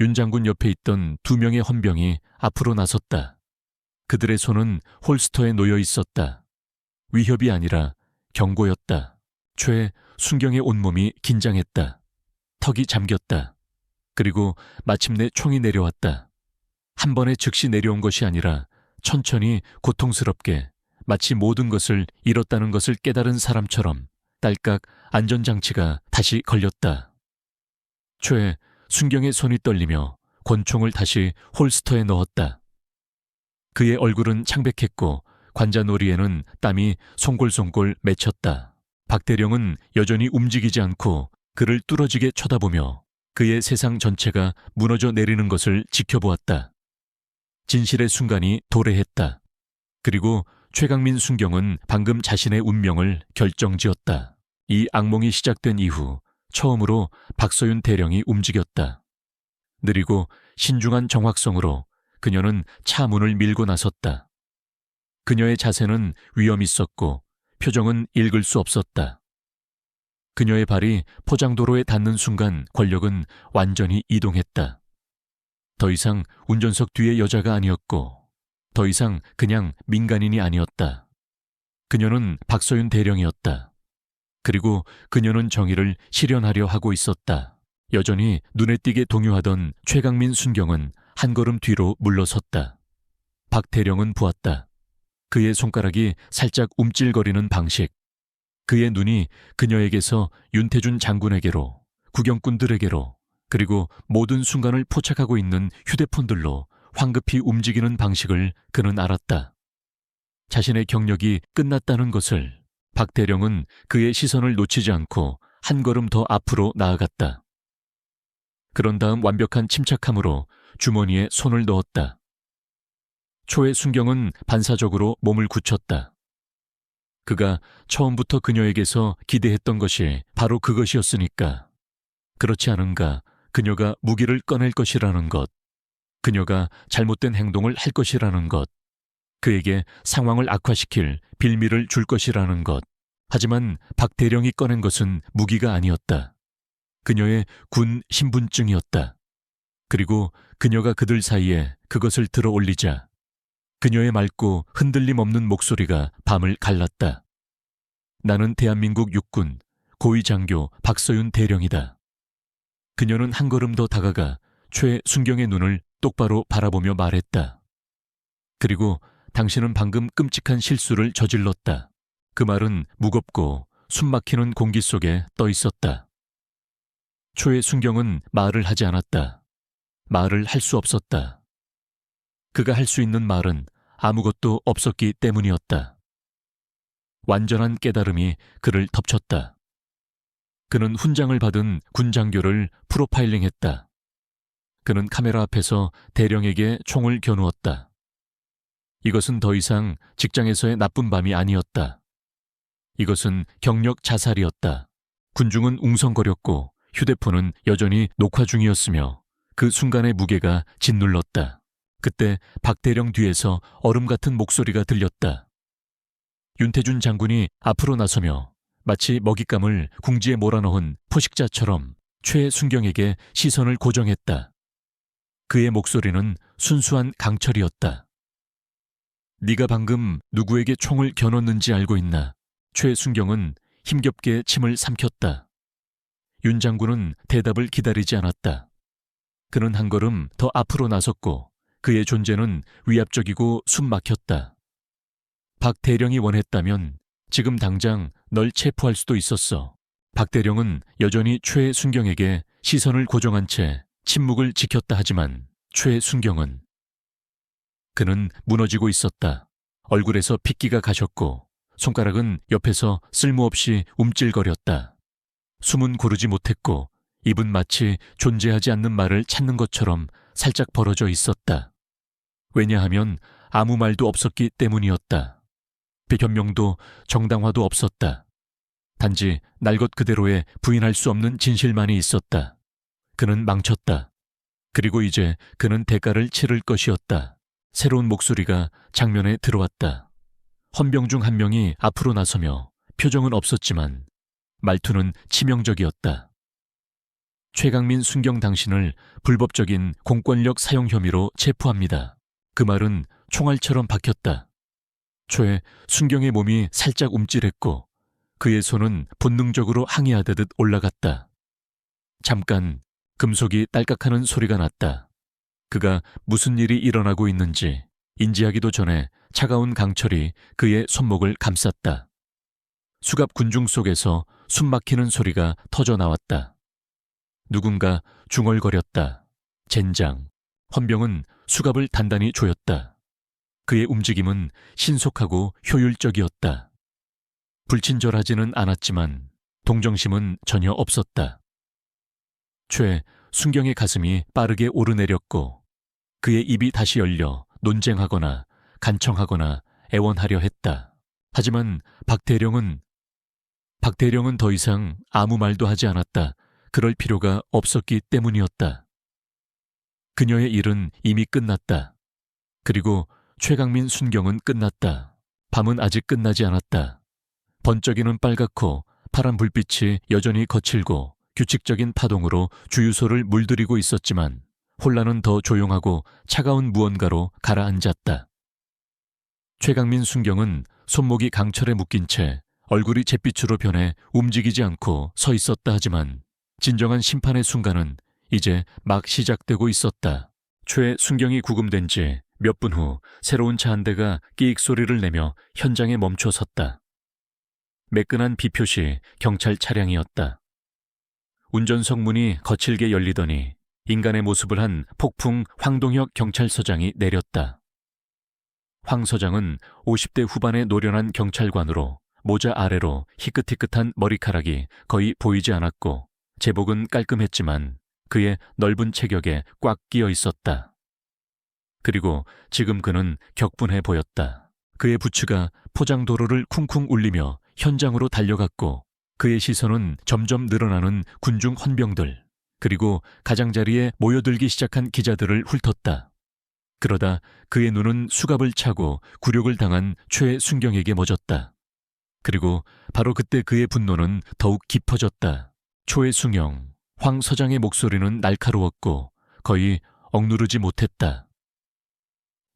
A: 윤 장군 옆에 있던 2명의 헌병이 앞으로 나섰다. 그들의 손은 홀스터에 놓여 있었다. 위협이 아니라 경고였다. 최순경의 온몸이 긴장했다. 턱이 잠겼다. 그리고 마침내 총이 내려왔다. 한 번에 즉시 내려온 것이 아니라 천천히 고통스럽게 마치 모든 것을 잃었다는 것을 깨달은 사람처럼 딸깍 안전장치가 다시 걸렸다. 최순경의 손이 떨리며 권총을 다시 홀스터에 넣었다. 그의 얼굴은 창백했고 관자놀이에는 땀이 송골송골 맺혔다. 박대령은 여전히 움직이지 않고 그를 뚫어지게 쳐다보며 그의 세상 전체가 무너져 내리는 것을 지켜보았다. 진실의 순간이 도래했다. 그리고 최강민 순경은 방금 자신의 운명을 결정지었다. 이 악몽이 시작된 이후 처음으로 박서윤 대령이 움직였다. 느리고 신중한 정확성으로 그녀는 차 문을 밀고 나섰다. 그녀의 자세는 위험 있었고 표정은 읽을 수 없었다. 그녀의 발이 포장도로에 닿는 순간 권력은 완전히 이동했다. 더 이상 운전석 뒤의 여자가 아니었고 더 이상 그냥 민간인이 아니었다. 그녀는 박서윤 대령이었다. 그리고 그녀는 정의를 실현하려 하고 있었다. 여전히 눈에 띄게 동요하던 최강민 순경은 한 걸음 뒤로 물러섰다. 박 대령은 보았다. 그의 손가락이 살짝 움찔거리는 방식. 그의 눈이 그녀에게서 윤태준 장군에게로, 구경꾼들에게로, 그리고 모든 순간을 포착하고 있는 휴대폰들로 황급히 움직이는 방식을 그는 알았다. 자신의 경력이 끝났다는 것을. 박 대령은 그의 시선을 놓치지 않고 한 걸음 더 앞으로 나아갔다. 그런 다음 완벽한 침착함으로 주머니에 손을 넣었다. 초의 순경은 반사적으로 몸을 굳혔다. 그가 처음부터 그녀에게서 기대했던 것이 바로 그것이었으니까. 그렇지 않은가, 그녀가 무기를 꺼낼 것이라는 것, 그녀가 잘못된 행동을 할 것이라는 것, 그에게 상황을 악화시킬 빌미를 줄 것이라는 것. 하지만 박 대령이 꺼낸 것은 무기가 아니었다. 그녀의 군 신분증이었다. 그리고 그녀가 그들 사이에 그것을 들어 올리자 그녀의 맑고 흔들림 없는 목소리가 밤을 갈랐다. 나는 대한민국 육군 고위장교 박서윤 대령이다. 그녀는 한 걸음 더 다가가 최순경의 눈을 똑바로 바라보며 말했다. 그리고 당신은 방금 끔찍한 실수를 저질렀다. 그 말은 무겁고 숨막히는 공기 속에 떠 있었다. 최순경은 말을 하지 않았다. 말을 할 수 없었다. 그가 할 수 있는 말은 아무것도 없었기 때문이었다. 완전한 깨달음이 그를 덮쳤다. 그는 훈장을 받은 군장교를 프로파일링했다. 그는 카메라 앞에서 대령에게 총을 겨누었다. 이것은 더 이상 직장에서의 나쁜 밤이 아니었다. 이것은 경력 자살이었다. 군중은 웅성거렸고 휴대폰은 여전히 녹화 중이었으며 그 순간의 무게가 짓눌렀다. 그때 박 대령 뒤에서 얼음 같은 목소리가 들렸다. 윤태준 장군이 앞으로 나서며 마치 먹잇감을 궁지에 몰아넣은 포식자처럼 최순경에게 시선을 고정했다. 그의 목소리는 순수한 강철이었다. 네가 방금 누구에게 총을 겨눴는지 알고 있나? 최순경은 힘겹게 침을 삼켰다. 윤 장군은 대답을 기다리지 않았다. 그는 한 걸음 더 앞으로 나섰고 그의 존재는 위압적이고 숨막혔다. 박 대령이 원했다면 지금 당장 널 체포할 수도 있었어. 박 대령은 여전히 최순경에게 시선을 고정한 채 침묵을 지켰다 하지만 최순경은 그는 무너지고 있었다. 얼굴에서 핏기가 가셨고 손가락은 옆에서 쓸모없이 움찔거렸다. 숨은 고르지 못했고 입은 마치 존재하지 않는 말을 찾는 것처럼 살짝 벌어져 있었다. 왜냐하면 아무 말도 없었기 때문이었다. 변명도 정당화도 없었다. 단지 날 것 그대로의 부인할 수 없는 진실만이 있었다. 그는 망쳤다. 그리고 이제 그는 대가를 치를 것이었다. 새로운 목소리가 장면에 들어왔다. 헌병 중 한 명이 앞으로 나서며 표정은 없었지만 말투는 치명적이었다. 최강민 순경 당신을 불법적인 공권력 사용 혐의로 체포합니다. 그 말은 총알처럼 박혔다. 최순경의 몸이 살짝 움찔했고 그의 손은 본능적으로 항의하듯 올라갔다. 잠깐 금속이 딸깍하는 소리가 났다. 그가 무슨 일이 일어나고 있는지 인지하기도 전에 차가운 강철이 그의 손목을 감쌌다. 수갑 군중 속에서 숨막히는 소리가 터져 나왔다. 누군가 중얼거렸다. 젠장. 헌병은 수갑을 단단히 조였다. 그의 움직임은 신속하고 효율적이었다. 불친절하지는 않았지만 동정심은 전혀 없었다. 최 순경의 가슴이 빠르게 오르내렸고 그의 입이 다시 열려 논쟁하거나 간청하거나 애원하려 했다. 하지만 박대령은 더 이상 아무 말도 하지 않았다. 그럴 필요가 없었기 때문이었다. 그녀의 일은 이미 끝났다. 그리고 최강민 순경은 끝났다. 밤은 아직 끝나지 않았다. 번쩍이는 빨갛고 파란 불빛이 여전히 거칠고 규칙적인 파동으로 주유소를 물들이고 있었지만 혼란은 더 조용하고 차가운 무언가로 가라앉았다. 최강민 순경은 손목이 강철에 묶인 채 얼굴이 잿빛으로 변해 움직이지 않고 서 있었다 하지만 진정한 심판의 순간은 이제 막 시작되고 있었다. 최순경이 구금된 지 몇 분 후 새로운 차 한 대가 끼익 소리를 내며 현장에 멈춰 섰다. 매끈한 비표시 경찰 차량이었다. 운전석 문이 거칠게 열리더니 인간의 모습을 한 폭풍 황동혁 경찰서장이 내렸다. 황 서장은 50대 후반의 노련한 경찰관으로 모자 아래로 희끗희끗한 머리카락이 거의 보이지 않았고 제복은 깔끔했지만 그의 넓은 체격에 꽉 끼어 있었다. 그리고 지금 그는 격분해 보였다. 그의 부츠가 포장도로를 쿵쿵 울리며 현장으로 달려갔고 그의 시선은 점점 늘어나는 군중 헌병들 그리고 가장자리에 모여들기 시작한 기자들을 훑었다. 그러다 그의 눈은 수갑을 차고 굴욕을 당한 최순경에게 멎었다. 그리고 바로 그때 그의 분노는 더욱 깊어졌다. 최순경, 황 서장의 목소리는 날카로웠고 거의 억누르지 못했다.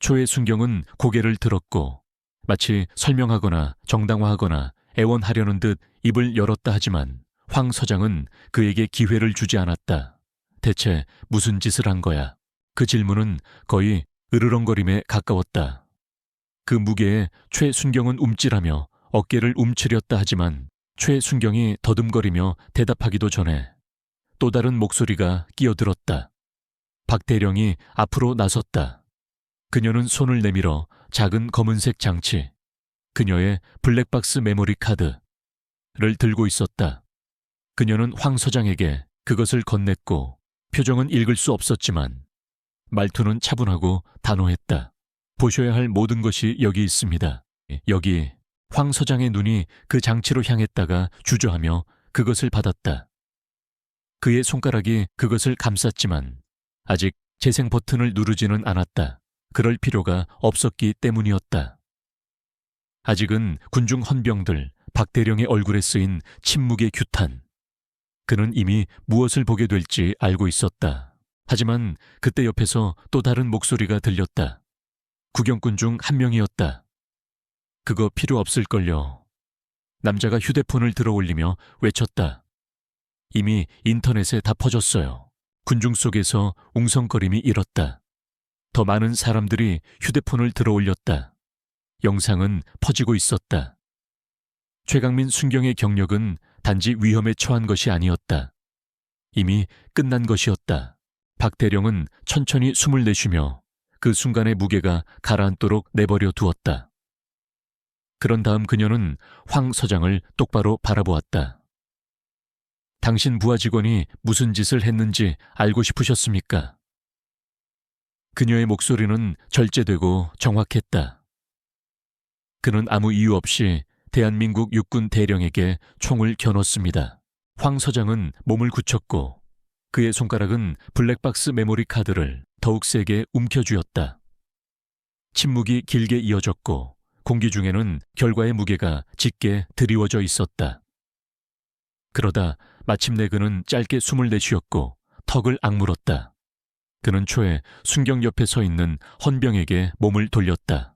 A: 최순경은 고개를 들었고 마치 설명하거나 정당화하거나 애원하려는 듯 입을 열었다 하지만 황 서장은 그에게 기회를 주지 않았다. 대체 무슨 짓을 한 거야? 그 질문은 거의 으르렁거림에 가까웠다. 그 무게에 최순경은 움찔하며 어깨를 움츠렸다 하지만 최순경이 더듬거리며 대답하기도 전에 또 다른 목소리가 끼어들었다. 박대령이 앞으로 나섰다. 그녀는 손을 내밀어 작은 검은색 장치, 그녀의 블랙박스 메모리 카드를 들고 있었다. 그녀는 황 서장에게 그것을 건넸고 표정은 읽을 수 없었지만 말투는 차분하고 단호했다. 보셔야 할 모든 것이 여기 있습니다. 여기. 황 서장의 눈이 그 장치로 향했다가 주저하며 그것을 받았다. 그의 손가락이 그것을 감쌌지만 아직 재생 버튼을 누르지는 않았다. 그럴 필요가 없었기 때문이었다. 아직은 군중 헌병들, 박대령의 얼굴에 쓰인 침묵의 규탄. 그는 이미 무엇을 보게 될지 알고 있었다. 하지만 그때 옆에서 또 다른 목소리가 들렸다. 구경꾼 중 한 명이었다. 그거 필요 없을걸요. 남자가 휴대폰을 들어 올리며 외쳤다. 이미 인터넷에 다 퍼졌어요. 군중 속에서 웅성거림이 일었다. 더 많은 사람들이 휴대폰을 들어 올렸다. 영상은 퍼지고 있었다. 최강민 순경의 경력은 단지 위험에 처한 것이 아니었다. 이미 끝난 것이었다. 박대령은 천천히 숨을 내쉬며 그 순간의 무게가 가라앉도록 내버려 두었다. 그런 다음 그녀는 황 서장을 똑바로 바라보았다. 당신 부하 직원이 무슨 짓을 했는지 알고 싶으셨습니까? 그녀의 목소리는 절제되고 정확했다. 그는 아무 이유 없이 대한민국 육군 대령에게 총을 겨눴습니다. 황 서장은 몸을 굳혔고 그의 손가락은 블랙박스 메모리 카드를 더욱 세게 움켜쥐었다. 침묵이 길게 이어졌고 공기 중에는 결과의 무게가 짙게 드리워져 있었다. 그러다 마침내 그는 짧게 숨을 내쉬었고 턱을 악물었다. 그는 초에 순경 옆에 서 있는 헌병에게 몸을 돌렸다.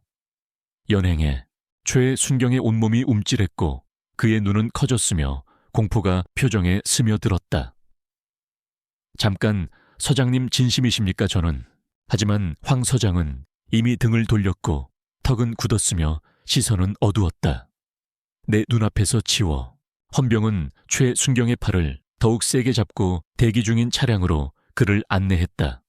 A: 연행해 최의 순경의 온몸이 움찔했고 그의 눈은 커졌으며 공포가 표정에 스며들었다. 잠깐 서장님 진심이십니까 저는. 하지만 황 서장은 이미 등을 돌렸고 턱은 굳었으며 시선은 어두웠다. 내 눈앞에서 치워. 헌병은 최순경의 팔을 더욱 세게 잡고 대기 중인 차량으로 그를 안내했다.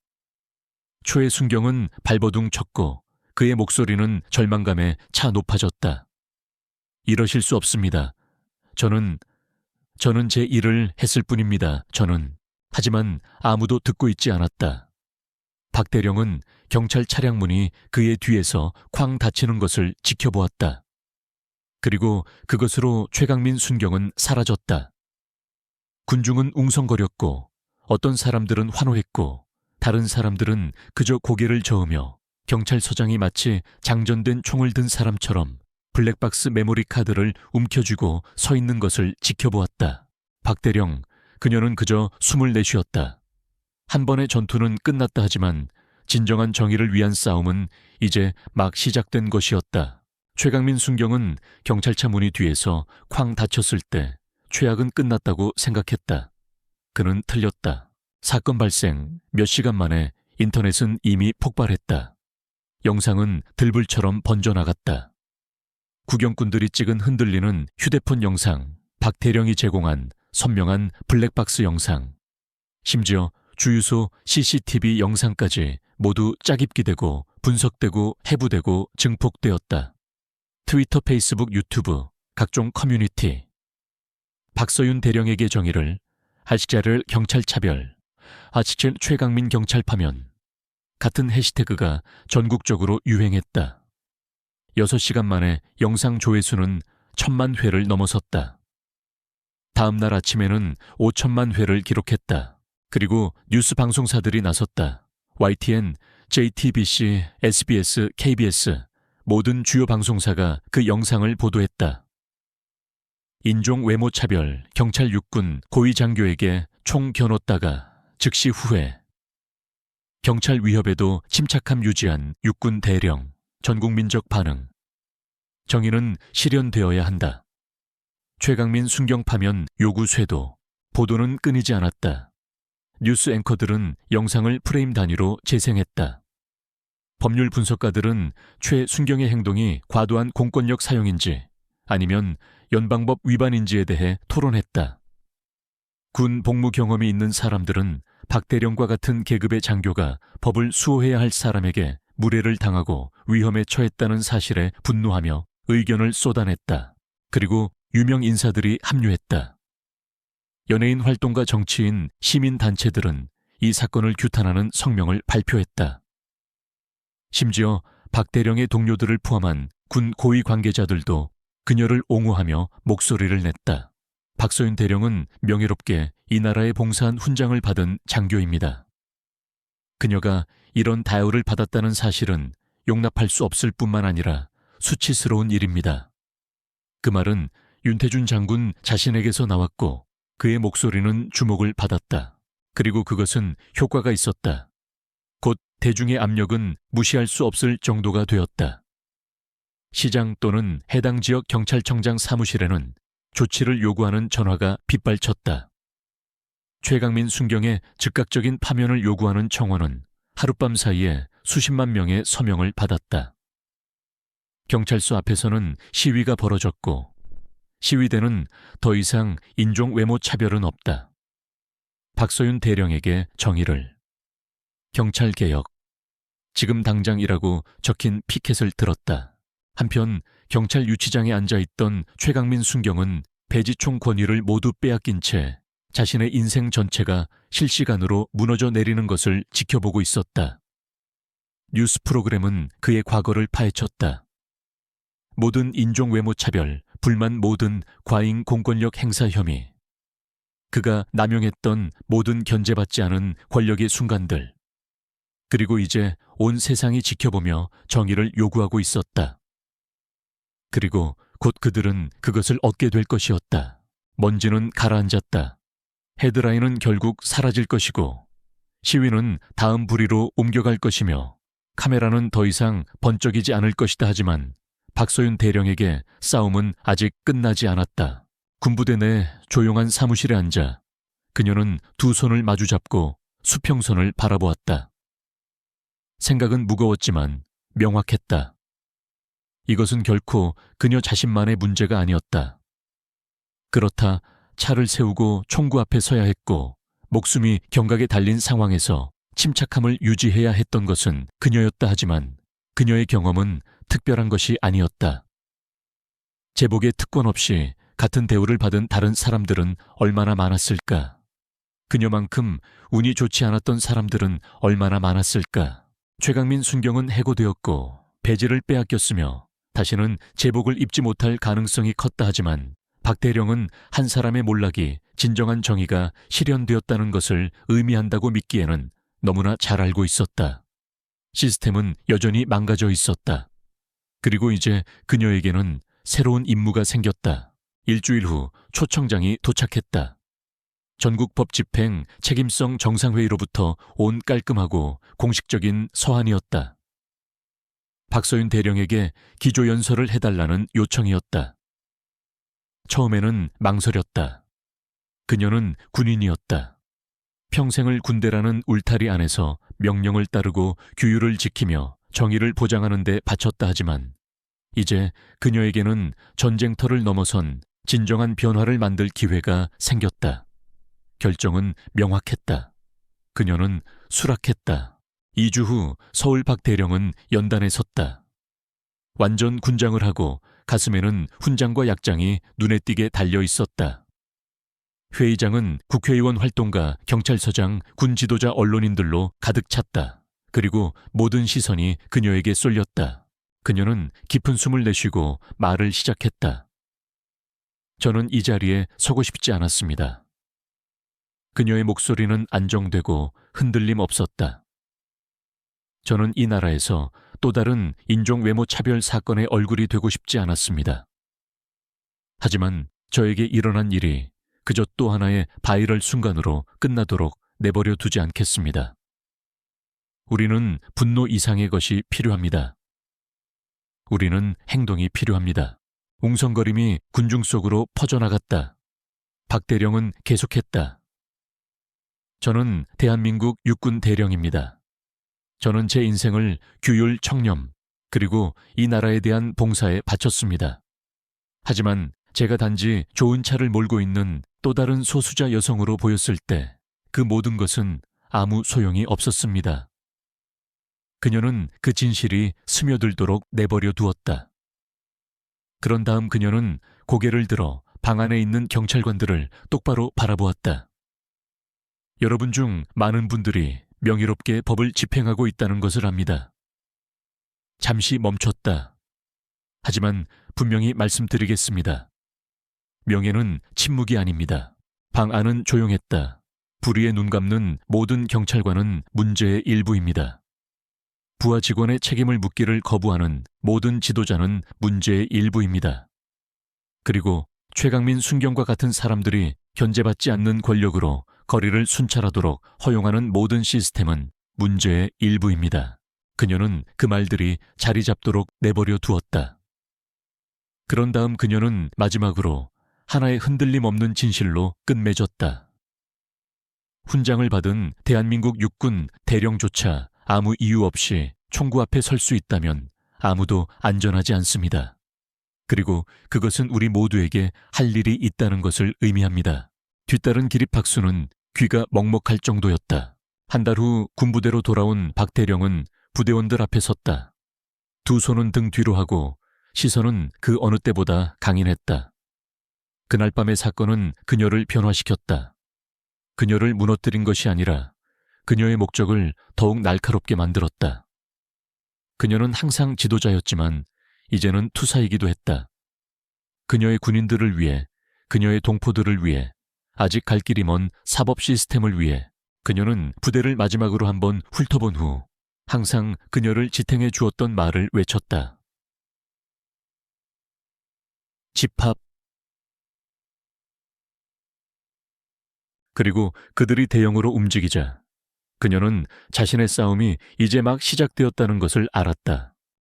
A: 최순경은 발버둥 쳤고 그의 목소리는 절망감에 차 높아졌다. 이러실 수 없습니다. 저는 제 일을 했을 뿐입니다. 저는. 하지만 아무도 듣고 있지 않았다. 박 대령은 경찰 차량 문이 그의 뒤에서 쾅 닫히는 것을 지켜보았다. 그리고 그것으로 최강민 순경은 사라졌다. 군중은 웅성거렸고 어떤 사람들은 환호했고 다른 사람들은 그저 고개를 저으며 경찰서장이 마치 장전된 총을 든 사람처럼 블랙박스 메모리 카드를 움켜쥐고 서 있는 것을 지켜보았다. 박 대령, 그녀는 그저 숨을 내쉬었다. 한 번의 전투는 끝났다 하지만 진정한 정의를 위한 싸움은 이제 막 시작된 것이었다. 최강민 순경은 경찰차 문이 뒤에서 쾅 닫혔을 때 최악은 끝났다고 생각했다. 그는 틀렸다. 사건 발생 몇 시간 만에 인터넷은 이미 폭발했다. 영상은 들불처럼 번져나갔다. 구경꾼들이 찍은 흔들리는 휴대폰 영상, 박 대령이 제공한 선명한 블랙박스 영상, 심지어 주유소 CCTV 영상까지 모두 짜깁기되고 분석되고 해부되고 증폭되었다. 트위터, 페이스북, 유튜브, 각종 커뮤니티. 박서윤 대령에게 정의를, 하식자를 경찰 차별, 하식질 최강민 경찰 파면. 같은 해시태그가 전국적으로 유행했다. 6시간 만에 영상 조회수는 1000만 회를 넘어섰다. 다음 날 아침에는 5천만 회를 기록했다. 그리고 뉴스 방송사들이 나섰다. YTN, JTBC, SBS, KBS 모든 주요 방송사가 그 영상을 보도했다. 인종 외모 차별, 경찰 육군 고위 장교에게 총 겨눴다가 즉시 후회. 경찰 위협에도 침착함 유지한 육군 대령, 전국민적 반응. 정의는 실현되어야 한다. 최강민 순경 파면 요구 쇄도, 보도는 끊이지 않았다. 뉴스 앵커들은 영상을 프레임 단위로 재생했다. 법률 분석가들은 최순경의 행동이 과도한 공권력 사용인지 아니면 연방법 위반인지에 대해 토론했다. 군 복무 경험이 있는 사람들은 박 대령과 같은 계급의 장교가 법을 수호해야 할 사람에게 무례를 당하고 위험에 처했다는 사실에 분노하며 의견을 쏟아냈다. 그리고 유명 인사들이 합류했다. 연예인 활동가, 정치인, 시민단체들은 이 사건을 규탄하는 성명을 발표했다. 심지어 박 대령의 동료들을 포함한 군 고위 관계자들도 그녀를 옹호하며 목소리를 냈다. 박서윤 대령은 명예롭게 이 나라에 봉사한 훈장을 받은 장교입니다. 그녀가 이런 다요를 받았다는 사실은 용납할 수 없을 뿐만 아니라 수치스러운 일입니다. 그 말은 윤태준 장군 자신에게서 나왔고 그의 목소리는 주목을 받았다. 그리고 그것은 효과가 있었다. 곧 대중의 압력은 무시할 수 없을 정도가 되었다. 시장 또는 해당 지역 경찰청장 사무실에는 조치를 요구하는 전화가 빗발쳤다. 최강민 순경의 즉각적인 파면을 요구하는 청원은 하룻밤 사이에 수십만 명의 서명을 받았다. 경찰서 앞에서는 시위가 벌어졌고 시위대는 더 이상 인종 외모 차별은 없다. 박서윤 대령에게 정의를. 경찰개혁. 지금 당장이라고 적힌 피켓을 들었다. 한편 경찰 유치장에 앉아있던 최강민 순경은 배지총 권위를 모두 빼앗긴 채 자신의 인생 전체가 실시간으로 무너져 내리는 것을 지켜보고 있었다. 뉴스 프로그램은 그의 과거를 파헤쳤다. 모든 인종 외모 차별, 불만 모든 과잉 공권력 행사 혐의. 그가 남용했던 모든 견제받지 않은 권력의 순간들. 그리고 이제 온 세상이 지켜보며 정의를 요구하고 있었다. 그리고 곧 그들은 그것을 얻게 될 것이었다. 먼지는 가라앉았다. 헤드라인은 결국 사라질 것이고 시위는 다음 부리로 옮겨갈 것이며 카메라는 더 이상 번쩍이지 않을 것이다. 하지만 박서윤 대령에게 싸움은 아직 끝나지 않았다. 군부대 내 조용한 사무실에 앉아 그녀는 두 손을 마주잡고 수평선을 바라보았다. 생각은 무거웠지만 명확했다. 이것은 결코 그녀 자신만의 문제가 아니었다. 그렇다 차를 세우고 총구 앞에 서야 했고 목숨이 경각에 달린 상황에서 침착함을 유지해야 했던 것은 그녀였다. 하지만 그녀의 경험은 특별한 것이 아니었다. 제복에 특권 없이 같은 대우를 받은 다른 사람들은 얼마나 많았을까. 그녀만큼 운이 좋지 않았던 사람들은 얼마나 많았을까. 최강민 순경은 해고되었고 배지를 빼앗겼으며 다시는 제복을 입지 못할 가능성이 컸다 하지만 박대령은 한 사람의 몰락이 진정한 정의가 실현되었다는 것을 의미한다고 믿기에는 너무나 잘 알고 있었다. 시스템은 여전히 망가져 있었다. 그리고 이제 그녀에게는 새로운 임무가 생겼다. 일주일 후 초청장이 도착했다. 전국법집행 책임성 정상회의로부터 온 깔끔하고 공식적인 서한이었다. 박서윤 대령에게 기조연설을 해달라는 요청이었다. 처음에는 망설였다. 그녀는 군인이었다. 평생을 군대라는 울타리 안에서 명령을 따르고 규율을 지키며 정의를 보장하는 데 바쳤다 하지만 이제 그녀에게는 전쟁터를 넘어선 진정한 변화를 만들 기회가 생겼다. 결정은 명확했다. 그녀는 수락했다. 2주 후 서울 박 대령은 연단에 섰다. 완전 군장을 하고 가슴에는 훈장과 약장이 눈에 띄게 달려 있었다. 회의장은 국회의원 활동가, 경찰서장, 군 지도자, 언론인들로 가득 찼다. 그리고 모든 시선이 그녀에게 쏠렸다. 그녀는 깊은 숨을 내쉬고 말을 시작했다. 저는 이 자리에 서고 싶지 않았습니다. 그녀의 목소리는 안정되고 흔들림 없었다. 저는 이 나라에서 또 다른 인종 외모 차별 사건의 얼굴이 되고 싶지 않았습니다. 하지만 저에게 일어난 일이 그저 또 하나의 바이럴 순간으로 끝나도록 내버려 두지 않겠습니다. 우리는 분노 이상의 것이 필요합니다. 우리는 행동이 필요합니다. 웅성거림이 군중 속으로 퍼져나갔다. 박 대령은 계속했다. 저는 대한민국 육군 대령입니다. 저는 제 인생을 규율 청렴 그리고 이 나라에 대한 봉사에 바쳤습니다. 하지만 제가 단지 좋은 차를 몰고 있는 또 다른 소수자 여성으로 보였을 때 그 모든 것은 아무 소용이 없었습니다. 그녀는 그 진실이 스며들도록 내버려 두었다. 그런 다음 그녀는 고개를 들어 방 안에 있는 경찰관들을 똑바로 바라보았다. 여러분 중 많은 분들이 명예롭게 법을 집행하고 있다는 것을 압니다. 잠시 멈췄다. 하지만 분명히 말씀드리겠습니다. 명예는 침묵이 아닙니다. 방 안은 조용했다. 불의에 눈 감는 모든 경찰관은 문제의 일부입니다. 부하 직원의 책임을 묻기를 거부하는 모든 지도자는 문제의 일부입니다. 그리고 최강민 순경과 같은 사람들이 견제받지 않는 권력으로 거리를 순찰하도록 허용하는 모든 시스템은 문제의 일부입니다. 그녀는 그 말들이 자리 잡도록 내버려 두었다. 그런 다음 그녀는 마지막으로 하나의 흔들림 없는 진실로 끝맺었다. 훈장을 받은 대한민국 육군 대령조차 아무 이유 없이 총구 앞에 설 수 있다면 아무도 안전하지 않습니다. 그리고 그것은 우리 모두에게 할 일이 있다는 것을 의미합니다. 뒤따른 기립박수는 귀가 먹먹할 정도였다. 한 달 후 군부대로 돌아온 박 대령은 부대원들 앞에 섰다. 두 손은 등 뒤로 하고 시선은 그 어느 때보다 강인했다. 그날 밤의 사건은 그녀를 변화시켰다. 그녀를 무너뜨린 것이 아니라 그녀의 목적을 더욱 날카롭게 만들었다. 그녀는 항상 지도자였지만 이제는 투사이기도 했다. 그녀의 군인들을 위해, 그녀의 동포들을 위해, 아직 갈 길이 먼 사법 시스템을 위해 그녀는 부대를 마지막으로 한번 훑어본 후 항상 그녀를 지탱해 주었던 말을 외쳤다. 집합. 그리고 그들이 대형으로 움직이자 그녀는 자신의 싸움이 이제 막 시작되었다는 것을 알았다.